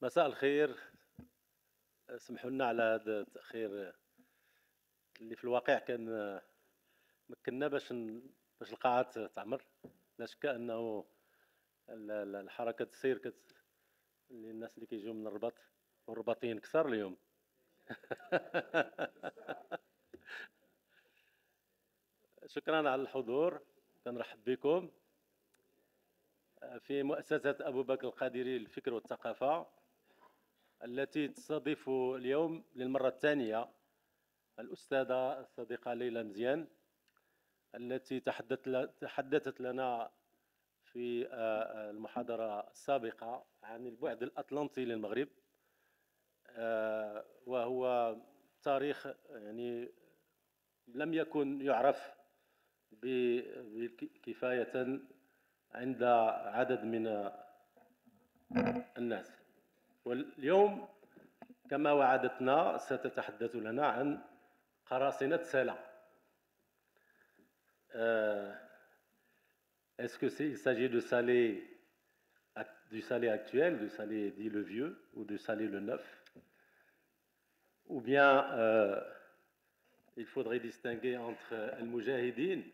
مساء الخير. سمحوا لنا على هذا التأخير اللي في الواقع كان مكننا باش القاعة تعمر. لا شك أنه الحركة السير اللي الناس اللي كيجيو من الرباط والرباطيين كثر اليوم. شكرا على الحضور، كنرحب بكم في مؤسسة أبو بكر القادري للفكر والثقافة التي تستضيف اليوم للمرة الثانية الأستاذة الصديقة ليلى مزيان التي تحدثت لنا في المحاضرة السابقة عن البعد الأطلنطي للمغرب، وهو تاريخ يعني لم يكن يعرف بكفاية عند عدد من الناس. واليوم كما وعدتنا ستتحدث لنا عن قراصنة سلا. Est-ce qu'il s'agit du Salé actuel, du Salé dit le vieux, ou du Salé le neuf, ou bien il faudrait distinguer entre المجاهدين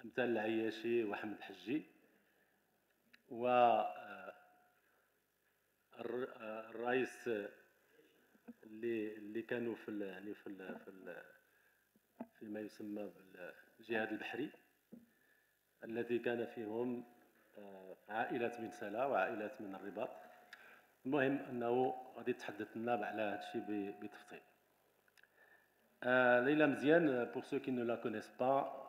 مثل العياشي وحمد حجي والرئيس اللي كانوا في فيما يسمى بالجهاد البحري الذي كان فيهم عائلات من سلا وعائلات من الرباط. المهم انه غادي يتحدث لنا على هذا الشيء بتفصيل. Leila Mziane, pour ceux qui ne la connaissent pas,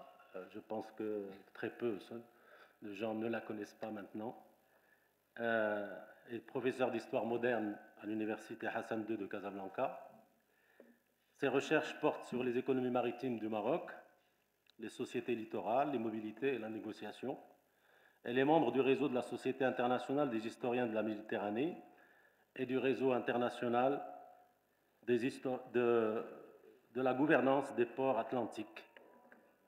je pense que très peu de gens ne la connaissent pas maintenant, est professeur d'histoire moderne à l'université Hassan II de Casablanca. Ses recherches portent sur les économies maritimes du Maroc, les sociétés littorales, les mobilités et la négociation. Elle est membre du réseau de la Société internationale des historiens de la Méditerranée et du réseau international de la gouvernance des ports atlantiques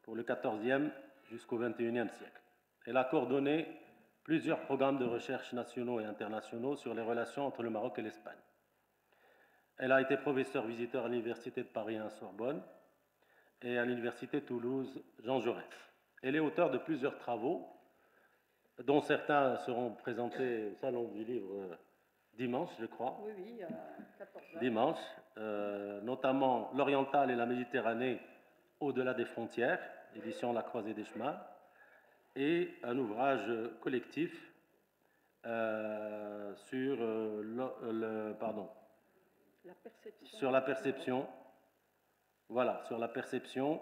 pour le XIVe jusqu'au XXIe siècle. Elle a coordonné plusieurs programmes de recherche nationaux et internationaux sur les relations entre le Maroc et l'Espagne. Elle a été professeure visiteur à l'Université de Paris 1 Sorbonne et à l'Université Toulouse Jean Jaurès. Elle est auteure de plusieurs travaux, dont certains seront présentés au Salon du Livre dimanche, je crois. Oui, à 14h. Dimanche, notamment L'Oriental et la Méditerranée au-delà des frontières, édition La Croisée des Chemins, et un ouvrage collectif sur sur la perception. Voilà, sur la perception,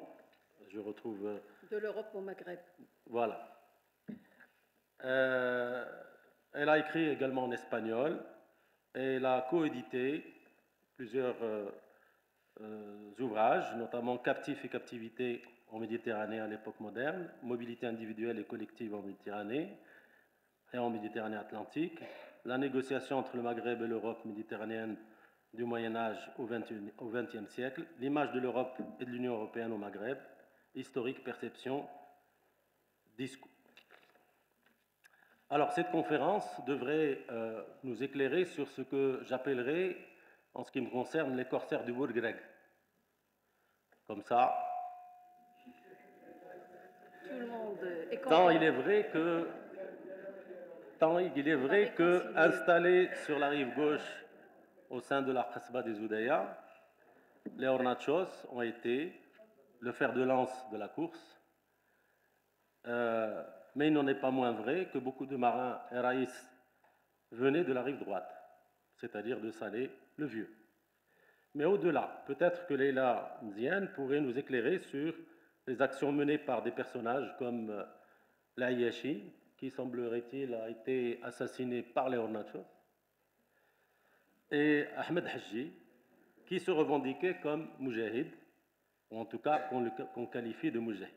je retrouve... de l'Europe au Maghreb. Voilà. Elle a écrit également en espagnol et elle a coédité plusieurs ouvrages, notamment Captifs et captivité en Méditerranée à l'époque moderne, Mobilité individuelle et collective en Méditerranée et en Méditerranée atlantique, la négociation entre le Maghreb et l'Europe méditerranéenne du Moyen-Âge au XXe siècle, l'image de l'Europe et de l'Union européenne au Maghreb, historique, perception, discours. Alors, cette conférence devrait nous éclairer sur ce que j'appellerai, en ce qui me concerne, les corsaires du Bourgreg. Comme ça. Tout le monde est content. Tant il est vrai que installés sur la rive gauche au sein de la Qasba des Oudaya, les Hornachos ont été le fer de lance de la course. Mais il n'en est pas moins vrai que beaucoup de marins et raïs venaient de la rive droite, c'est-à-dire de Salé le Vieux. Mais au-delà, peut-être que Leila Mziane pourrait nous éclairer sur les actions menées par des personnages comme l'Ayashi, qui semblerait-il a été assassiné par les Hornachos, et Ahmed Haji, qui se revendiquait comme Moujahid, ou en tout cas qu'on qualifie de Moujahid.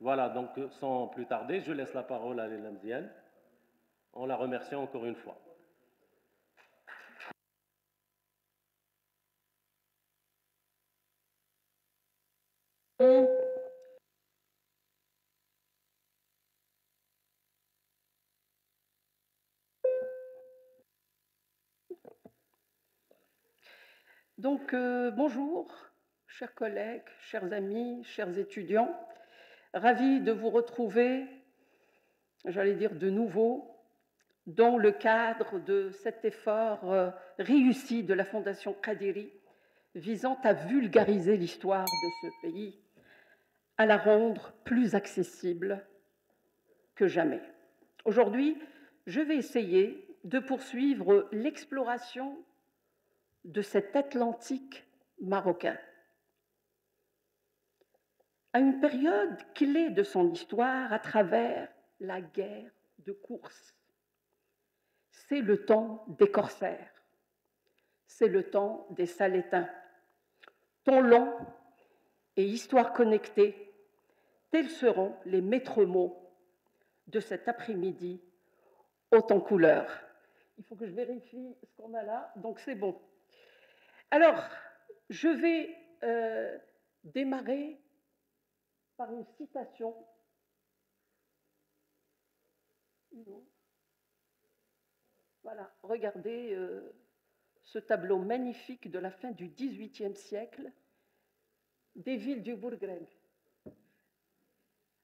Voilà, donc sans plus tarder, je laisse la parole à Leila Mziane, en la remerciant encore une fois. Donc, bonjour, chers collègues, chers amis, chers étudiants. Ravi de vous retrouver, j'allais dire de nouveau, dans le cadre de cet effort réussi de la Fondation Qadiri visant à vulgariser l'histoire de ce pays, à la rendre plus accessible que jamais. Aujourd'hui, je vais essayer de poursuivre l'exploration de cet Atlantique marocain. À une période clé de son histoire à travers la guerre de course. C'est le temps des corsaires, c'est le temps des Salétains. Temps long et histoire connectée, tels seront les maîtres mots de cet après-midi haut en couleur. Il faut que je vérifie ce qu'on a là, donc c'est bon. Alors, je vais démarrer par une citation. Voilà, regardez ce tableau magnifique de la fin du XVIIIe siècle des villes du Bourgreg.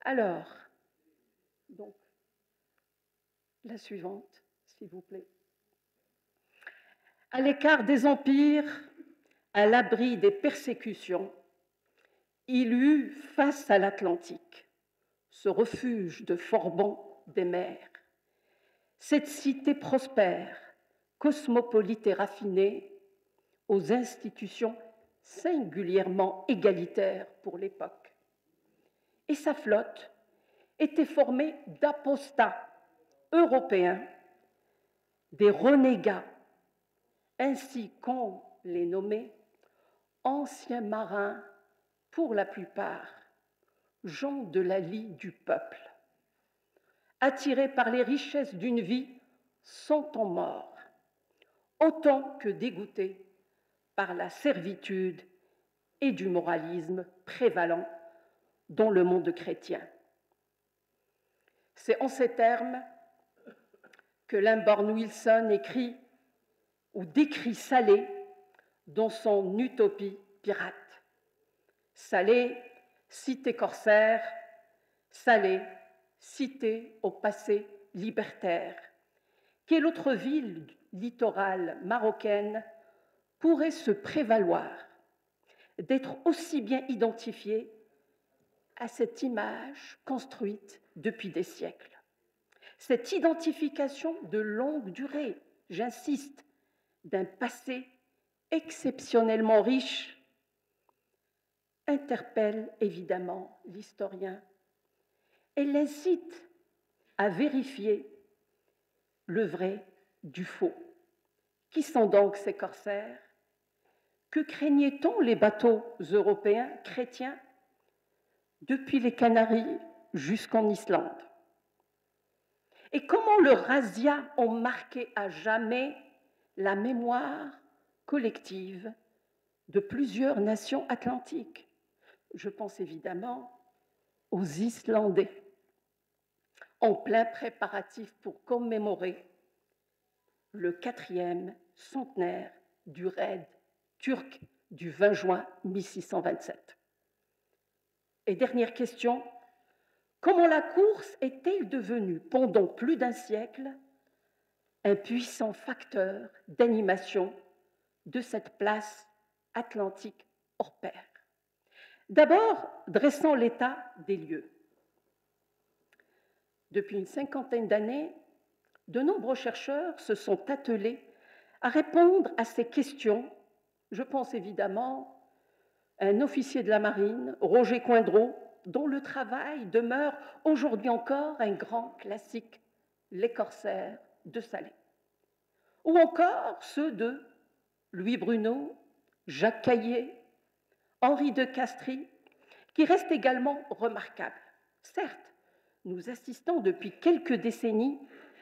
Alors, donc, la suivante, s'il vous plaît. À l'écart des empires, à l'abri des persécutions, il eut face à l'Atlantique ce refuge de Forban des mers, cette cité prospère, cosmopolite et raffinée, aux institutions singulièrement égalitaires pour l'époque. Et sa flotte était formée d'apostats européens, des renégats, ainsi qu'on les nommait, anciens marins pour la plupart, gens de la lie du peuple, attirés par les richesses d'une vie sans temps mort, autant que dégoûtés par la servitude et du moralisme prévalent dans le monde chrétien. C'est en ces termes que Limborne Wilson écrit ou décrit Salé dans son Utopie pirate. Salé, cité corsaire, Salé, cité au passé libertaire, quelle autre ville littorale marocaine pourrait se prévaloir d'être aussi bien identifiée à cette image construite depuis des siècles. Cette identification de longue durée, j'insiste, d'un passé exceptionnellement riche, interpelle évidemment l'historien et l'incite à vérifier le vrai du faux. Qui sont donc ces corsaires? Que craignait-on les bateaux européens chrétiens depuis les Canaries jusqu'en Islande? Et comment leurs razzias ont marqué à jamais la mémoire collective de plusieurs nations atlantiques? Je pense évidemment aux Islandais, en plein préparatif pour commémorer le 4e centenaire du raid turc du 20 juin 1627. Et dernière question, comment la course est-elle devenue pendant plus d'un siècle un puissant facteur d'animation de cette place atlantique hors pair? D'abord, dressant l'état des lieux. Depuis une cinquantaine d'années, de nombreux chercheurs se sont attelés à répondre à ces questions. Je pense évidemment à un officier de la marine, Roger Coindreau, dont le travail demeure aujourd'hui encore un grand classique, Les corsaires de Salé. Ou encore ceux de Louis Bruneau, Jacques Caillé, Henri de Castries, qui restent également remarquables. Certes, nous assistons depuis quelques décennies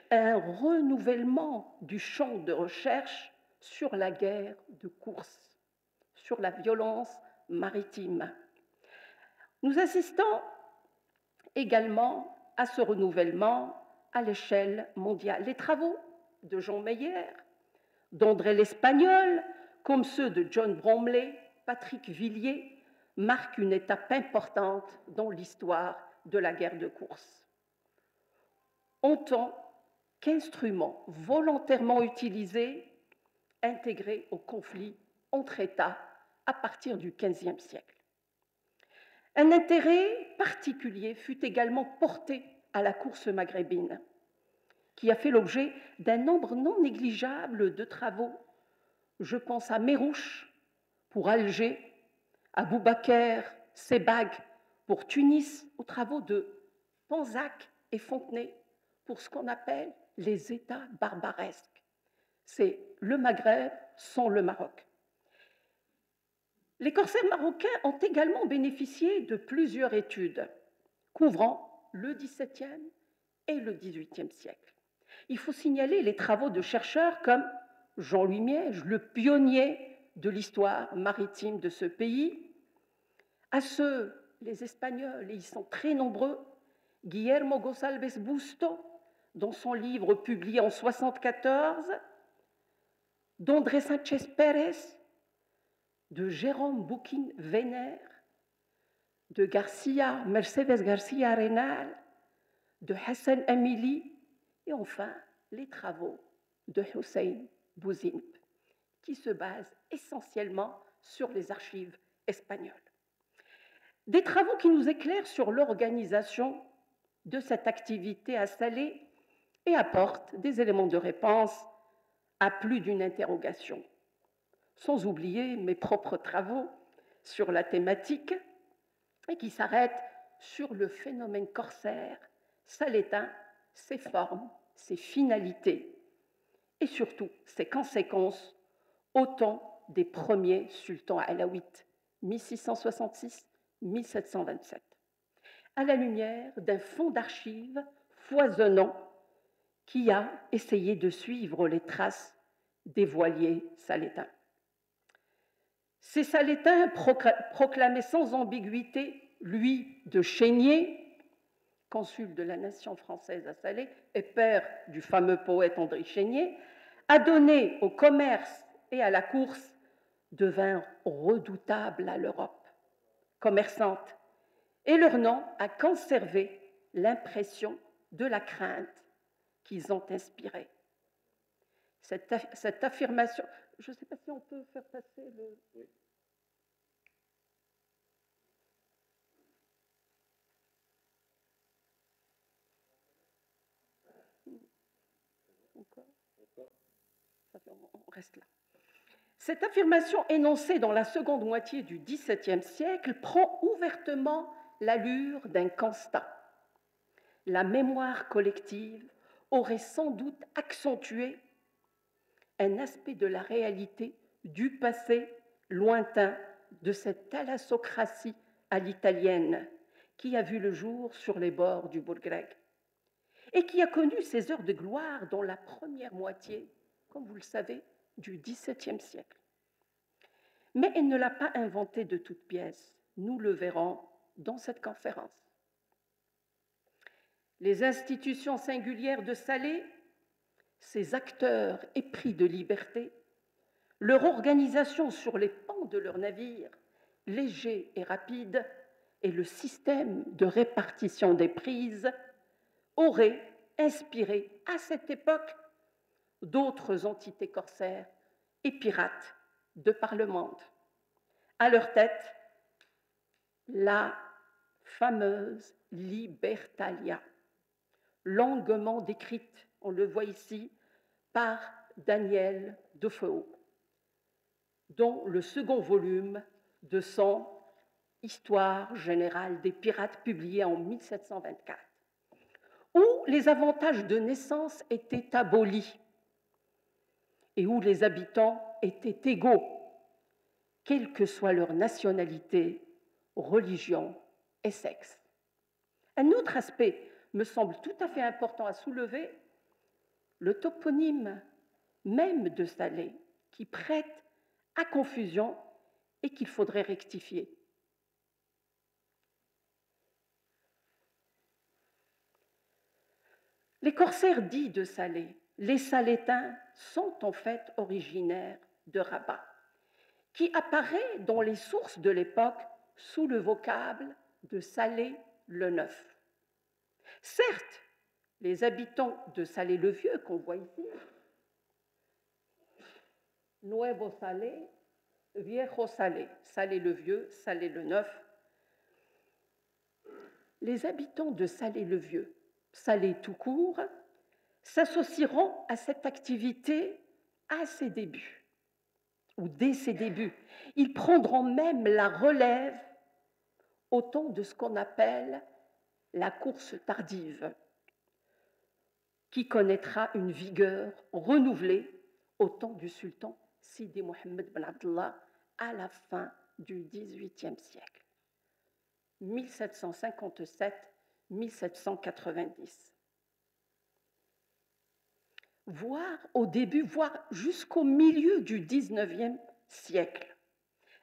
à un renouvellement du champ de recherche sur la guerre de course, sur la violence maritime. Nous assistons également à ce renouvellement à l'échelle mondiale. Les travaux de Jean Meyer, d'André l'Espagnol, comme ceux de John Bromley, Patrick Villiers, marquent une étape importante dans l'histoire de la guerre de course. En tant qu'instrument volontairement utilisé, intégré au conflit entre États à partir du XVe siècle. Un intérêt particulier fut également porté à la course maghrébine, qui a fait l'objet d'un nombre non négligeable de travaux. Je pense à Merouche pour Alger, à Boubaker Sebag pour Tunis, aux travaux de Panzac et Fontenay pour ce qu'on appelle les États barbaresques. C'est le Maghreb sans le Maroc. Les corsaires marocains ont également bénéficié de plusieurs études couvrant le XVIIe et le XVIIIe siècle. Il faut signaler les travaux de chercheurs comme Jean-Louis Miège, le pionnier de l'histoire maritime de ce pays, à ceux, les Espagnols, et ils sont très nombreux, Guillermo González Busto, dans son livre publié en 1974, d'André Sánchez Pérez, de Jérôme Bouquin-Vénère, de Mercedes Garcia Arenal, de Hassan Amili, et enfin les travaux de Hussein Bouzimp, qui se basent essentiellement sur les archives espagnoles. Des travaux qui nous éclairent sur l'organisation de cette activité à Salé et apportent des éléments de réponse à plus d'une interrogation. Sans oublier mes propres travaux sur la thématique et qui s'arrêtent sur le phénomène corsaire salétain, ses formes, ses finalités et surtout ses conséquences au temps des premiers sultans alaouites, 1666-1727, à la lumière d'un fonds d'archives foisonnant qui a essayé de suivre les traces des voiliers salétains. Ces salétains proclamaient sans ambiguïté, lui de Chénier, consul de la nation française à Salé et père du fameux poète André Chénier, a donné au commerce et à la course de vins redoutables à l'Europe commerçante, et leur nom a conservé l'impression de la crainte qu'ils ont inspirée. Cette affirmation, je ne sais pas si on peut faire passer le... Oui. On reste là. Cette affirmation énoncée dans la seconde moitié du XVIIe siècle prend ouvertement l'allure d'un constat. La mémoire collective aurait sans doute accentué un aspect de la réalité du passé lointain de cette thalassocratie à l'italienne qui a vu le jour sur les bords du Bourgreg et qui a connu ses heures de gloire dans la première moitié, comme vous le savez, du XVIIe siècle. Mais elle ne l'a pas inventé de toutes pièces. Nous le verrons dans cette conférence. Les institutions singulières de Salé, ces acteurs épris de liberté, leur organisation sur les pans de leurs navires, légers et rapides, et le système de répartition des prises auraient inspiré à cette époque d'autres entités corsaires et pirates de par le monde. À leur tête, la fameuse Libertalia, longuement décrite, on le voit ici, par Daniel Defoe, dont le second volume de son Histoire générale des pirates publié en 1724, où les avantages de naissance étaient abolis et où les habitants étaient égaux, quelle que soit leur nationalité, religion et sexe. Un autre aspect me semble tout à fait important à soulever, le toponyme même de Salé, qui prête à confusion et qu'il faudrait rectifier. Les corsaires dits de Salé, les Salétains, sont en fait originaires de Rabat qui apparaît dans les sources de l'époque sous le vocable de Salé le Neuf. Certes, les habitants de Salé-le-Vieux, qu'on voit ici, Nuevo Salé, Viejo Salé, Salé-le-Vieux, Salé-le-Neuf, les habitants de Salé-le-Vieux, Salé tout court, s'associeront à cette activité à ses débuts, ou dès ses débuts. Ils prendront même la relève au temps de ce qu'on appelle la course tardive, qui connaîtra une vigueur renouvelée au temps du sultan Sidi Mohammed ben Abdallah à la fin du XVIIIe siècle, 1757-1790. Voire au début, voire jusqu'au milieu du XIXe siècle,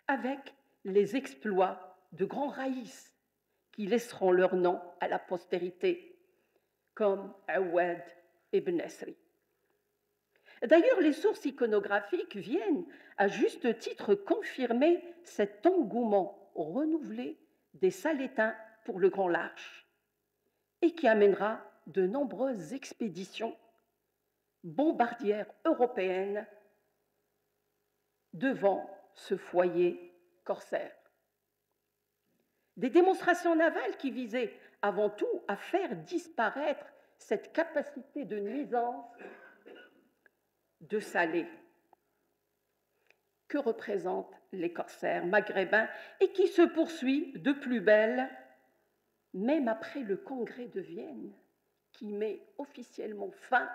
avec les exploits de grands raïs qui laisseront leur nom à la postérité, comme Awad ibn Nasri. D'ailleurs, les sources iconographiques viennent à juste titre confirmer cet engouement renouvelé des Salétains pour le grand large et qui amènera de nombreuses expéditions bombardières européennes devant ce foyer corsaire. Des démonstrations navales qui visaient avant tout à faire disparaître cette capacité de nuisance de Salé que représentent les corsaires maghrébins et qui se poursuit de plus belle même après le congrès de Vienne qui met officiellement fin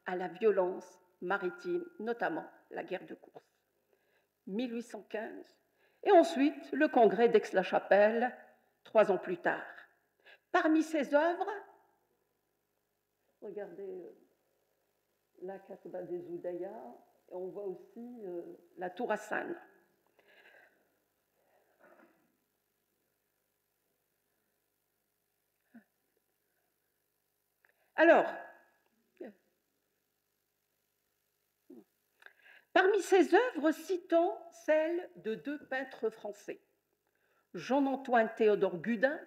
à la violence maritime, notamment la guerre de course, 1815, et ensuite le congrès d'Aix-la-Chapelle, 3 ans plus tard. Parmi ses œuvres, regardez la Kasbah des Oudaya, et on voit aussi la Tour Hassan. Alors, parmi ses œuvres, citons celle de 2 peintres français, Jean-Antoine Théodore Gudin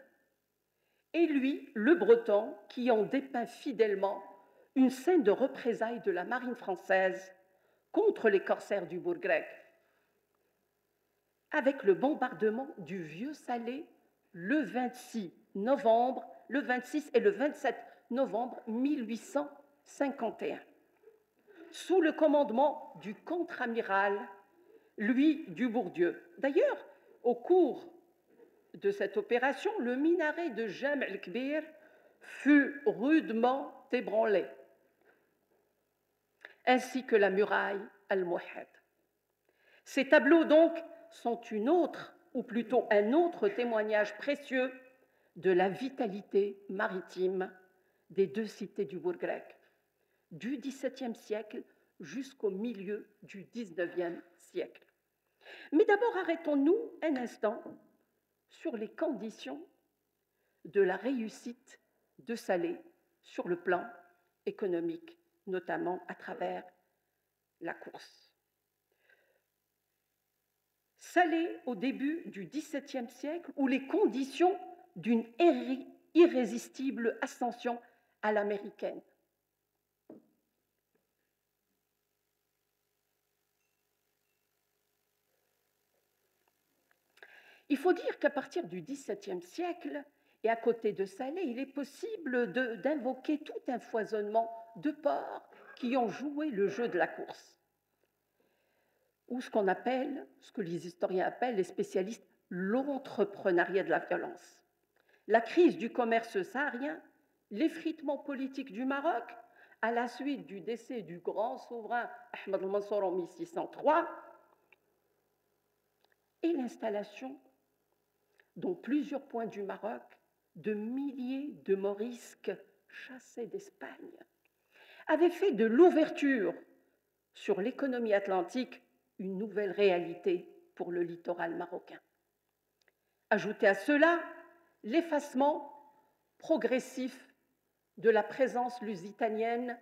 et lui, Le Breton, qui ont dépeint fidèlement une scène de représailles de la marine française contre les corsaires du Bourg-Grec, avec le bombardement du Vieux Salé le 26 et le 27 novembre 1851, sous le commandement du contre-amiral Louis Dubourdieu. D'ailleurs, au cours de cette opération, le minaret de Jam el-Kbir fut rudement ébranlé, ainsi que la muraille al-Mouhed. Ces tableaux, donc, sont une autre, ou plutôt un autre témoignage précieux de la vitalité maritime des 2 cités du Bourg-Grec, du XVIIe siècle jusqu'au milieu du XIXe siècle. Mais d'abord, arrêtons-nous un instant sur les conditions de la réussite de Salé sur le plan économique, notamment à travers la course. Salé au début du XVIIe siècle, où les conditions d'une irrésistible ascension à l'américaine. Il faut dire qu'à partir du XVIIe siècle, et à côté de Salé, il est possible d'invoquer tout un foisonnement de ports qui ont joué le jeu de la course, ou ce qu'on appelle, ce que les historiens appellent, les spécialistes, l'entrepreneuriat de la violence. La crise du commerce saharien, l'effritement politique du Maroc, à la suite du décès du grand souverain Ahmed al-Mansour en 1603, et l'installation, dans plusieurs points du Maroc, de milliers de morisques chassés d'Espagne, avait fait de l'ouverture sur l'économie atlantique une nouvelle réalité pour le littoral marocain. Ajoutez à cela l'effacement progressif de la présence lusitanienne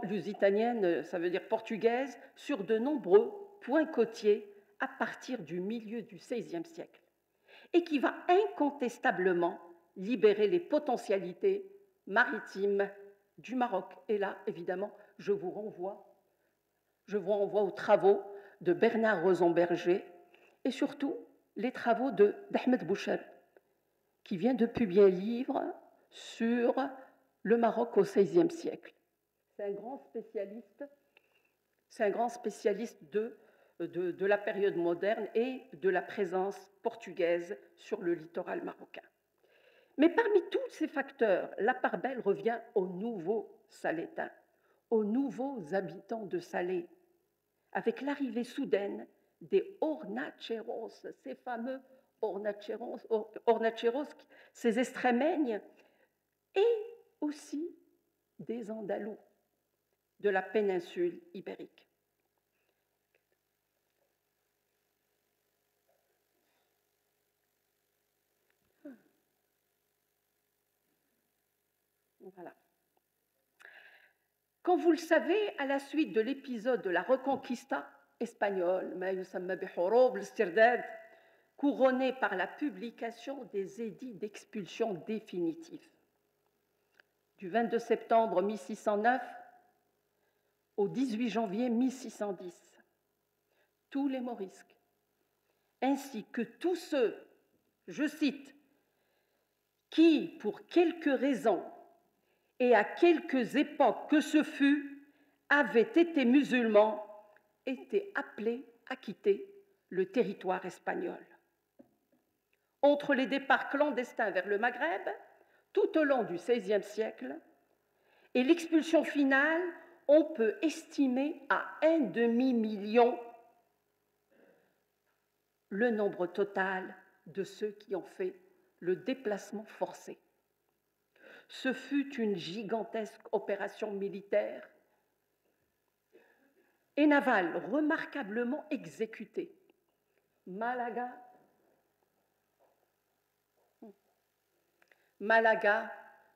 lusitanienne, ça veut dire portugaise, sur de nombreux points côtiers à partir du milieu du XVIe siècle, et qui va incontestablement libérer les potentialités maritimes du Maroc. Et là, évidemment, je vous renvoie aux travaux de Bernard Rosenberger et surtout les travaux d'Ahmed Bouchel, qui vient de publier un livre sur le Maroc au XVIe siècle. C'est un grand spécialiste de la période moderne et de la présence portugaise sur le littoral marocain. Mais parmi tous ces facteurs, la part belle revient aux nouveaux Salétains, aux nouveaux habitants de Salé, avec l'arrivée soudaine des hornacheros, ces fameux hornacheros, ces extrémeignes, et aussi des Andalous de la péninsule ibérique. Voilà. Comme vous le savez, à la suite de l'épisode de la Reconquista espagnole, couronné par la publication des édits d'expulsion définitifs, du 22 septembre 1609 au 18 janvier 1610, tous les morisques, ainsi que tous ceux, je cite, qui, pour quelque raison et à quelques époques que ce fût, avaient été musulmans, étaient appelés à quitter le territoire espagnol. Entre les départs clandestins vers le Maghreb, tout au long du XVIe siècle, et l'expulsion finale, on peut estimer à 1,5 million le nombre total de ceux qui ont fait le déplacement forcé. Ce fut une gigantesque opération militaire et navale remarquablement exécutée. Malaga,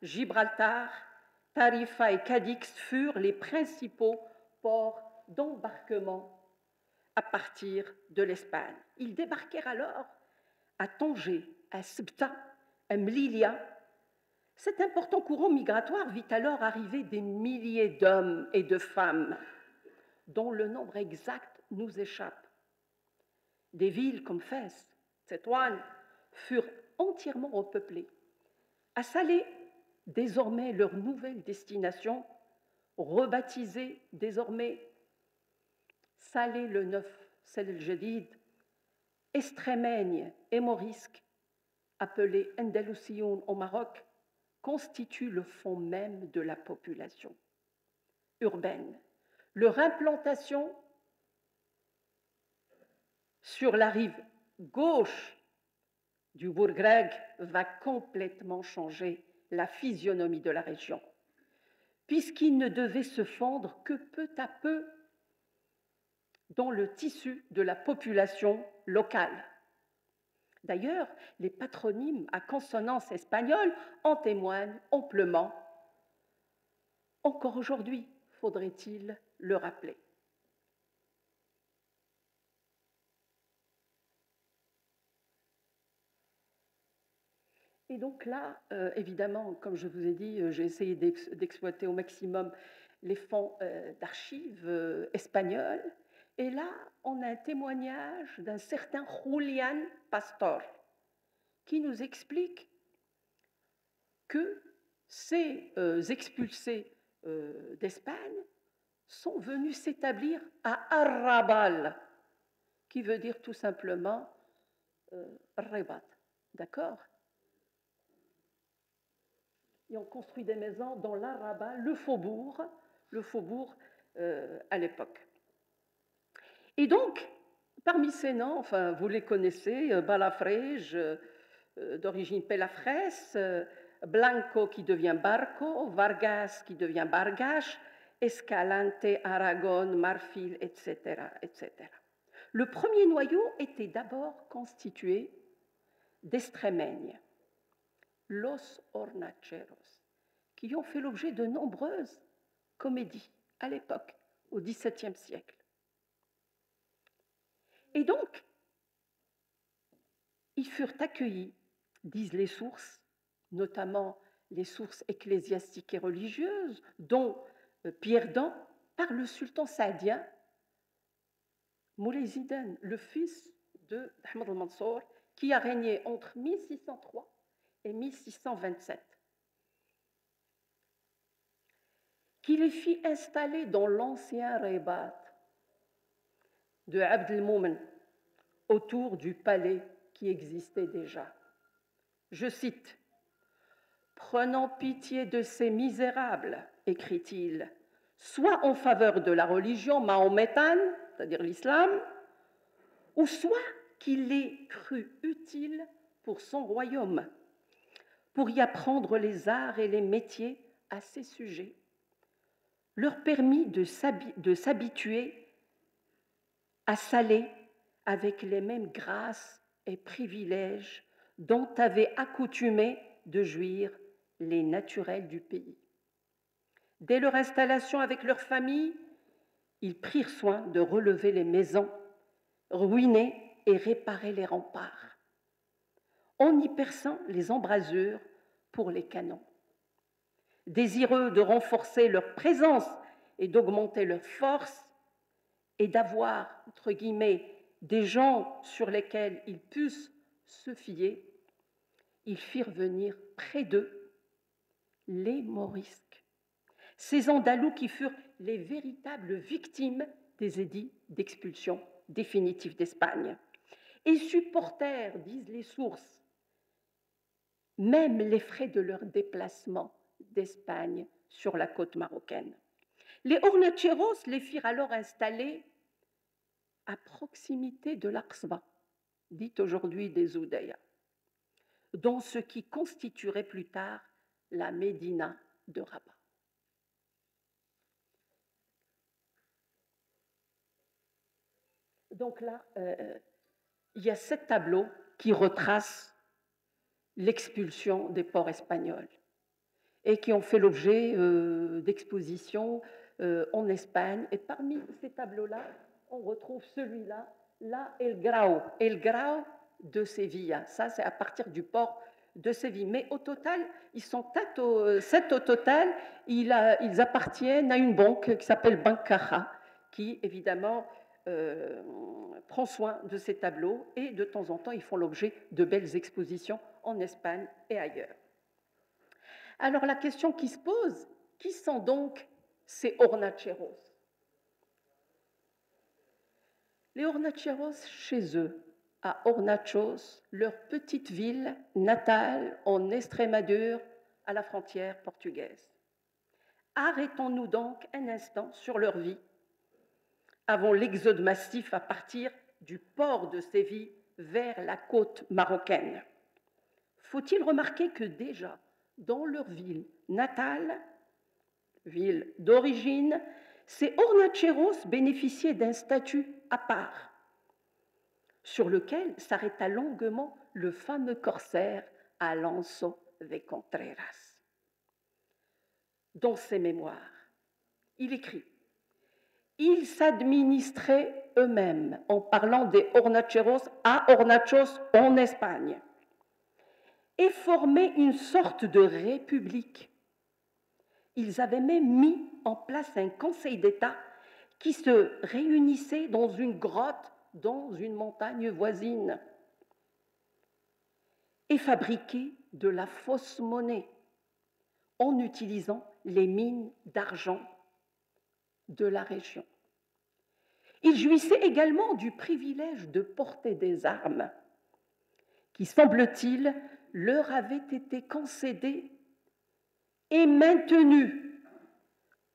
Gibraltar, Tarifa et Cadix furent les principaux ports d'embarquement à partir de l'Espagne. Ils débarquèrent alors à Tanger, à Ceuta, à Melilla. Cet important courant migratoire vit alors arriver des milliers d'hommes et de femmes, dont le nombre exact nous échappe. Des villes comme Fès, Tétouan furent entièrement repeuplées. À Salé, désormais leur nouvelle destination, rebaptisée désormais Salé le Neuf, Sel el Jadid, Estrémaigne et Morisque, appelés Andalousioun au Maroc, constituent le fond même de la population urbaine. Leur implantation sur la rive gauche du Bourgreg va complètement changer la physionomie de la région, puisqu'il ne devait se fondre que peu à peu dans le tissu de la population locale. D'ailleurs, les patronymes à consonance espagnole en témoignent amplement. Encore aujourd'hui, faudrait-il le rappeler. Et donc là, évidemment, comme je vous ai dit, j'ai essayé d'exploiter au maximum les fonds d'archives espagnols. Et là, on a un témoignage d'un certain Julián Pastor qui nous explique que ces expulsés d'Espagne sont venus s'établir à Arrabal, qui veut dire tout simplement Rebat, d'accord? Ils ont construit des maisons dans l'Arrabal, le faubourg à l'époque. Et donc, parmi ces noms, enfin, vous les connaissez, Balafrege, d'origine pelafresse, Blanco qui devient Barco, Vargas qui devient Bargache, Escalante, Aragon, Marfil, etc., etc. Le premier noyau était d'abord constitué d'Estrémaigne, los hornacheros, qui ont fait l'objet de nombreuses comédie à l'époque, au XVIIe siècle. Et donc, ils furent accueillis, disent les sources, notamment les sources ecclésiastiques et religieuses, dont Pierre Dan, par le sultan saadien Moulay Ziden, le fils de Ahmed al-Mansour, qui a régné entre 1603 et 1627, qui les fit installer dans l'ancien Raybat de Abd el-Moumen, autour du palais qui existait déjà. Je cite, « Prenant pitié de ces misérables, écrit-il, soit en faveur de la religion mahométane, c'est-à-dire l'islam, ou soit qu'il les crut utiles pour son royaume, pour y apprendre les arts et les métiers à ses sujets, leur permit de s'habituer à s'aller avec les mêmes grâces et privilèges dont avaient accoutumé de jouir les naturels du pays. Dès leur installation avec leur famille, ils prirent soin de relever les maisons ruinées et réparer les remparts, en y perçant les embrasures pour les canons. Désireux de renforcer leur présence et d'augmenter leur force et d'avoir, entre guillemets, des gens sur lesquels ils puissent se fier, ils firent venir près d'eux les Morisques, ces Andalous qui furent les véritables victimes des édits d'expulsion définitive d'Espagne et supportèrent, disent les sources, même les frais de leur déplacement d'Espagne sur la côte marocaine. Les hornacheros les firent alors installer à proximité de l'Aqsba, dite aujourd'hui des Oudaya, dont ce qui constituerait plus tard la Médina de Rabat. Donc là, il y a 7 tableaux qui retracent l'expulsion des ports espagnols et qui ont fait l'objet d'expositions en Espagne. Et parmi ces tableaux-là, on retrouve celui-là, El Grau de Séville. Ça, c'est à partir du port de Séville. Mais au total, ils sont 7 au total. Ils appartiennent à une banque qui s'appelle Bancaja, qui évidemment prend soin de ces tableaux et de temps en temps, ils font l'objet de belles expositions en Espagne et ailleurs. Alors la question qui se pose, qui sont donc ces hornacheros? Les hornacheros, chez eux, à Hornachos, leur petite ville natale en Estrémadure, à la frontière portugaise. Arrêtons-nous donc un instant sur leur vie avant l'exode massif à partir du port de Séville vers la côte marocaine. Faut-il remarquer que déjà, dans leur ville natale, ville d'origine, ces hornacheros bénéficiaient d'un statut à part, sur lequel s'arrêta longuement le fameux corsaire Alonso de Contreras. Dans ses mémoires, il écrit « Ils s'administraient eux-mêmes en parlant des hornacheros à Hornachos en Espagne et formaient une sorte de république. Ils avaient même mis en place un conseil d'État qui se réunissait dans une grotte dans une montagne voisine et fabriquait de la fausse monnaie en utilisant les mines d'argent de la région. Ils jouissaient également du privilège de porter des armes qui, semble-t-il, leur avait été concédé et maintenu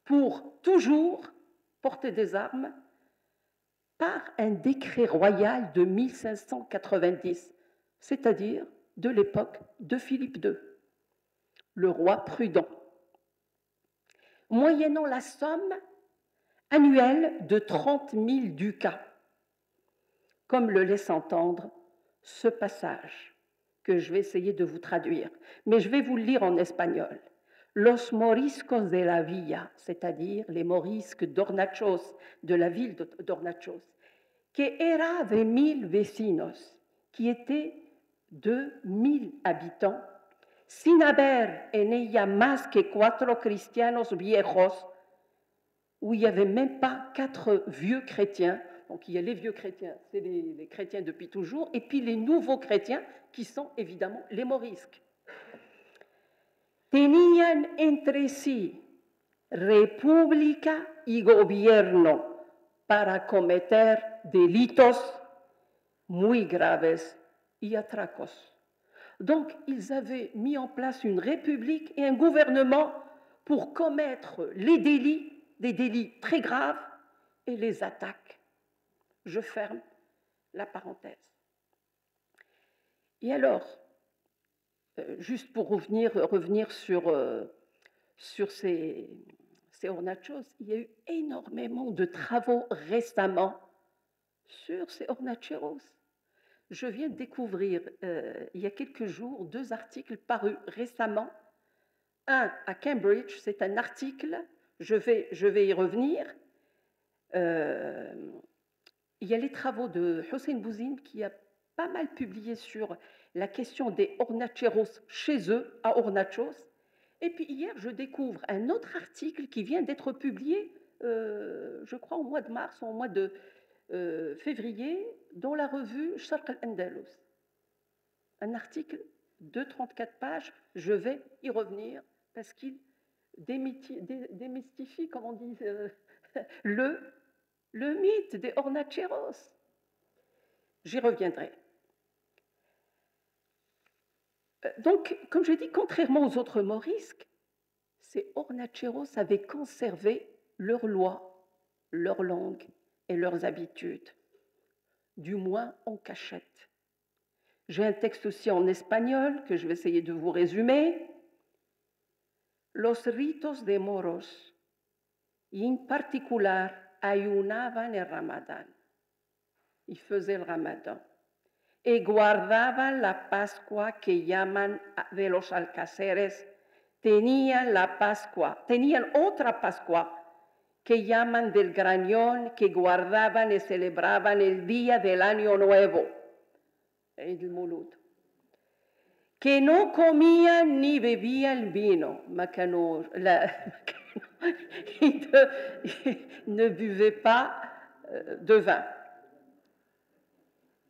pour toujours porter des armes par un décret royal de 1590, c'est-à-dire de l'époque de Philippe II, le roi prudent, moyennant la somme annuelle de 30 000 ducats, comme le laisse entendre ce passage que je vais essayer de vous traduire, mais je vais vous le lire en espagnol. los moriscos de la villa, c'est-à-dire les morisques d'Hornachos, de la ville d'Hornachos, que era de 1000 vecinos, qui étaient de 1000 habitants, sin haber en ella más que 4 cristianos viejos, où il n'y avait même pas 4 vieux chrétiens. Donc il y a les vieux chrétiens, c'est les chrétiens depuis toujours, et puis les nouveaux chrétiens, qui sont évidemment les morisques. Tenían entre sí república y gobierno para cometer delitos muy graves y atracos. Donc, ils avaient mis en place une république et un gouvernement pour commettre les délits, des délits très graves, et les attaques. Je ferme la parenthèse. Et alors, juste pour revenir sur ces hornachos, il y a eu énormément de travaux récemment sur ces hornacheros. Je viens de découvrir il y a quelques jours 2 articles parus récemment. Un à Cambridge, c'est un article, je vais y revenir. Il y a les travaux de Hossein Bouzine qui a pas mal publié sur la question des hornacheros chez eux, à Hornachos. Et puis hier, je découvre un autre article qui vient d'être publié, je crois au mois de mars ou au mois de février, dans la revue Sharq al-Andalus. Un article de 34 pages, je vais y revenir parce qu'il démystifie, comme on dit, le mythe des hornacheros. J'y reviendrai. Donc, comme je dis, contrairement aux autres morisques, ces hornacheros avaient conservé leurs lois, leur langue et leurs habitudes, du moins en cachette. J'ai un texte aussi en espagnol que je vais essayer de vous résumer. Los ritos de moros, y en particular, ayunaban el Ramadán. Ils faisaient le Ramadan. Y guardaban la Pascua que llaman de los alcaceres. Tenían otra Pascua que llaman del Grañón, que guardaban y celebraban el día del Año Nuevo, Eid al-Mulud, que no comían ni bebían vino, ils ne buvaient pas de vin.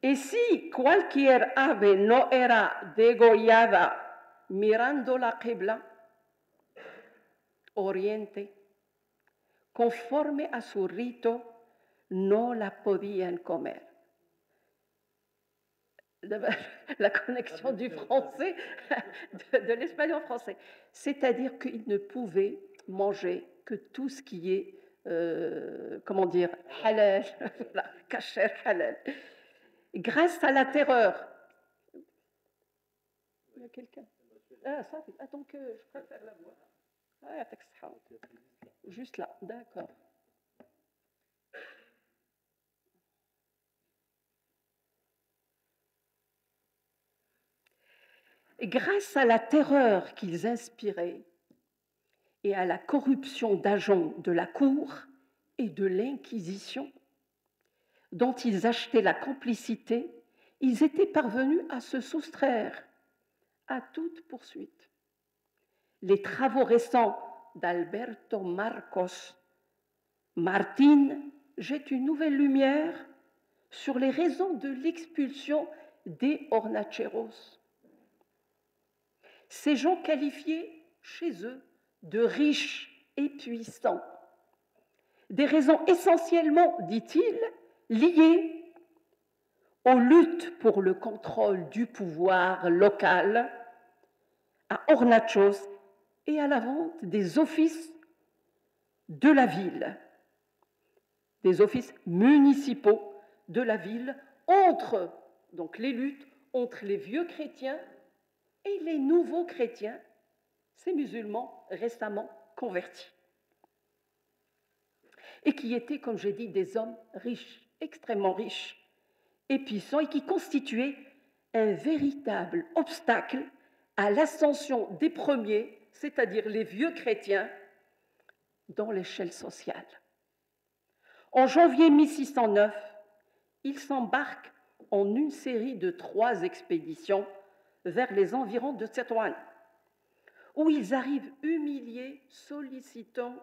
Y si cualquier ave no era degollada mirando la Qibla, oriente, conforme a su rito, no la podían comer. La connexion du français, de l'espagnol français. C'est-à-dire qu'ils ne pouvaient manger que tout ce qui est, comment dire, halal, kasher halal. Grâce à la terreur. Il y a quelqu'un. Ah, ça, donc je préfère la voir. Ah, juste là, d'accord. Grâce à la terreur qu'ils inspiraient et à la corruption d'agents de la cour et de l'Inquisition, dont ils achetaient la complicité, ils étaient parvenus à se soustraire à toute poursuite. Les travaux récents d'Alberto Marcos Martín jettent une nouvelle lumière sur les raisons de l'expulsion des hornacheros. Ces gens qualifiés chez eux de riches et puissants. Des raisons essentiellement, dit-il, liées aux luttes pour le contrôle du pouvoir local à Hornachos et à la vente des offices de la ville, des offices municipaux de la ville, entre donc les luttes entre les vieux chrétiens et les nouveaux chrétiens, ces musulmans récemment convertis, et qui étaient, comme j'ai dit, des hommes riches, extrêmement riches et puissants, et qui constituaient un véritable obstacle à l'ascension des premiers, c'est-à-dire les vieux chrétiens, dans l'échelle sociale. En janvier 1609, ils s'embarquent en une série de 3 expéditions vers les environs de Tétouan, où ils arrivent humiliés, sollicitant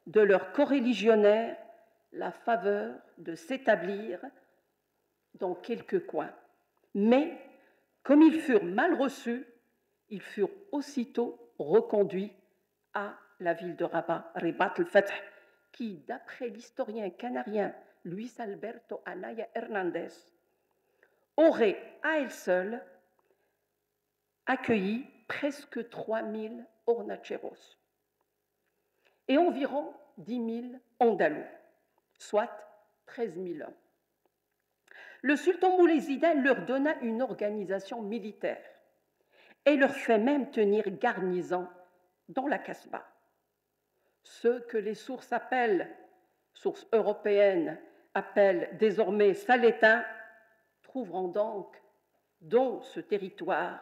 de leurs coreligionnaires la faveur de s'établir dans quelques coins. Mais, comme ils furent mal reçus, ils furent aussitôt reconduits à la ville de Rabat, Ribat al-Fath, qui, d'après l'historien canarien Luis Alberto Anaya Hernández, aurait à elle seule accueilli presque 3000 hornacheros et environ 10 000 andalous, soit 13 000 hommes. Le sultan Moulay Zidane leur donna une organisation militaire et leur fait même tenir garnison dans la Casbah. Ce que les sources européennes appellent désormais Salétains, trouveront donc dans ce territoire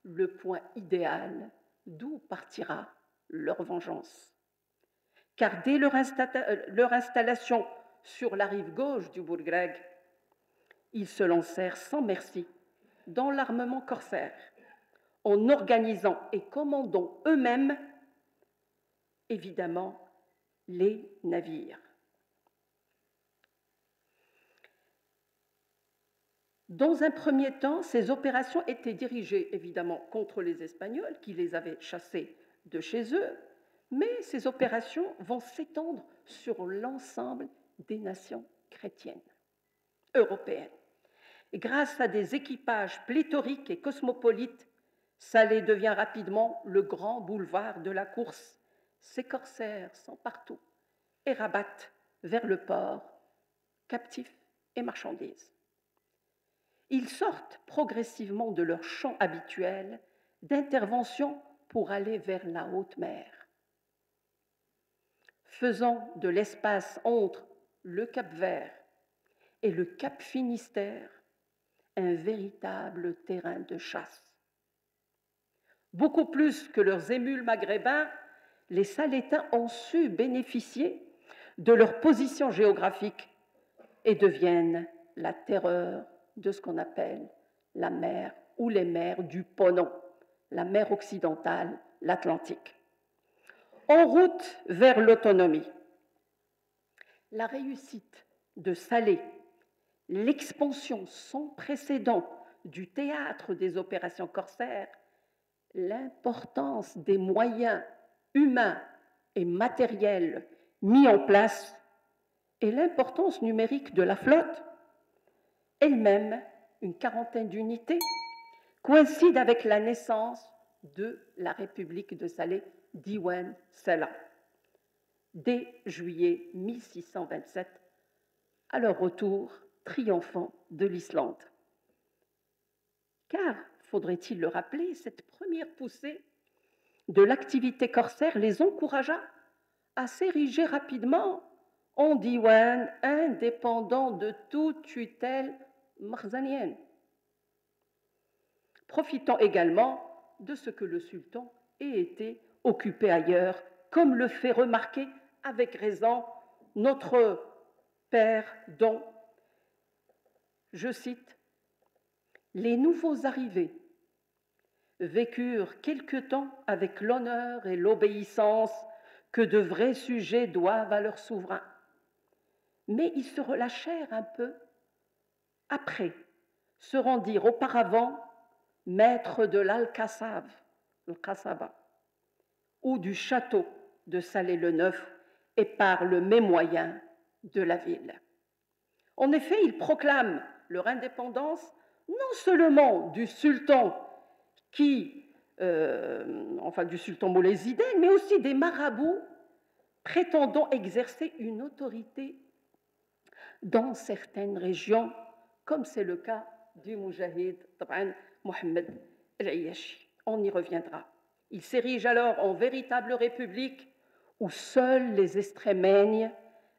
le point idéal d'où partira leur vengeance. Car dès leur installation sur la rive gauche du Bourgreg, ils se lancèrent sans merci dans l'armement corsaire, en organisant et commandant eux-mêmes, évidemment, les navires. Dans un premier temps, ces opérations étaient dirigées évidemment contre les Espagnols qui les avaient chassés de chez eux, mais ces opérations vont s'étendre sur l'ensemble des nations chrétiennes, européennes. Et grâce à des équipages pléthoriques et cosmopolites, Salé devient rapidement le grand boulevard de la course. Ses corsaires sont partout et rabattent vers le port, captifs et marchandises. Ils sortent progressivement de leur champ habituel d'intervention pour aller vers la haute mer, faisant de l'espace entre le Cap-Vert et le Cap Finistère un véritable terrain de chasse. Beaucoup plus que leurs émules maghrébins, les Salétains ont su bénéficier de leur position géographique et deviennent la terreur de ce qu'on appelle la mer ou les mers du Ponant, la mer occidentale, l'Atlantique. En route vers l'autonomie, la réussite de Salé, l'expansion sans précédent du théâtre des opérations corsaires, l'importance des moyens humains et matériels mis en place et l'importance numérique de la flotte, elle-même une quarantaine d'unités, coïncide avec la naissance de la République de Salé, Diwan Salah, dès juillet 1627, à leur retour triomphant de l'Islande. Car, faudrait-il le rappeler, cette première poussée de l'activité corsaire les encouragea à s'ériger rapidement en diwan indépendant de toute tutelle marzanienne, profitant également de ce que le sultan ait été occupé ailleurs, comme le fait remarquer avec raison notre père dont, je cite, « Les nouveaux arrivés vécurent quelque temps avec l'honneur et l'obéissance que de vrais sujets doivent à leur souverain. Mais ils se relâchèrent un peu après, se rendirent auparavant maîtres de l'Alcasab, le Qassaba, ou du château de Salé-le-Neuf et par le même moyen de la ville. En effet, ils proclament leur indépendance non seulement du sultan du sultan Moulay Zidane, mais aussi des marabouts prétendant exercer une autorité dans certaines régions, comme c'est le cas du Moujahid Mohamed El-Ayashi. On y reviendra. Il s'érige alors en véritable république où seuls les extrémaignes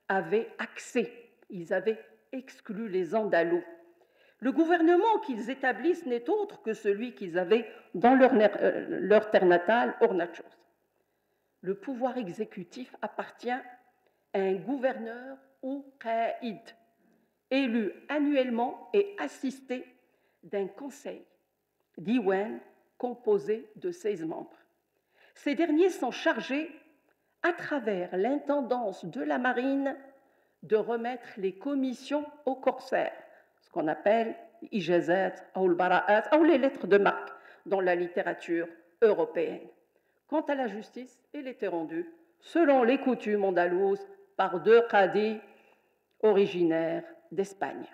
avaient accès. Ils avaient exclu les Andalous. Le gouvernement qu'ils établissent n'est autre que celui qu'ils avaient dans leur terre natale, Hornachos. le pouvoir exécutif appartient à un gouverneur ou qaïd, élu annuellement et assisté d'un conseil, diwan, composé de 16 membres. Ces derniers sont chargés, à travers l'intendance de la marine, de remettre les commissions aux corsaires, ce qu'on appelle ijazat ou le bara'at ou les lettres de marque dans la littérature européenne. Quant à la justice, elle était rendue, selon les coutumes andalouses, par deux qadis originaires d'Espagne.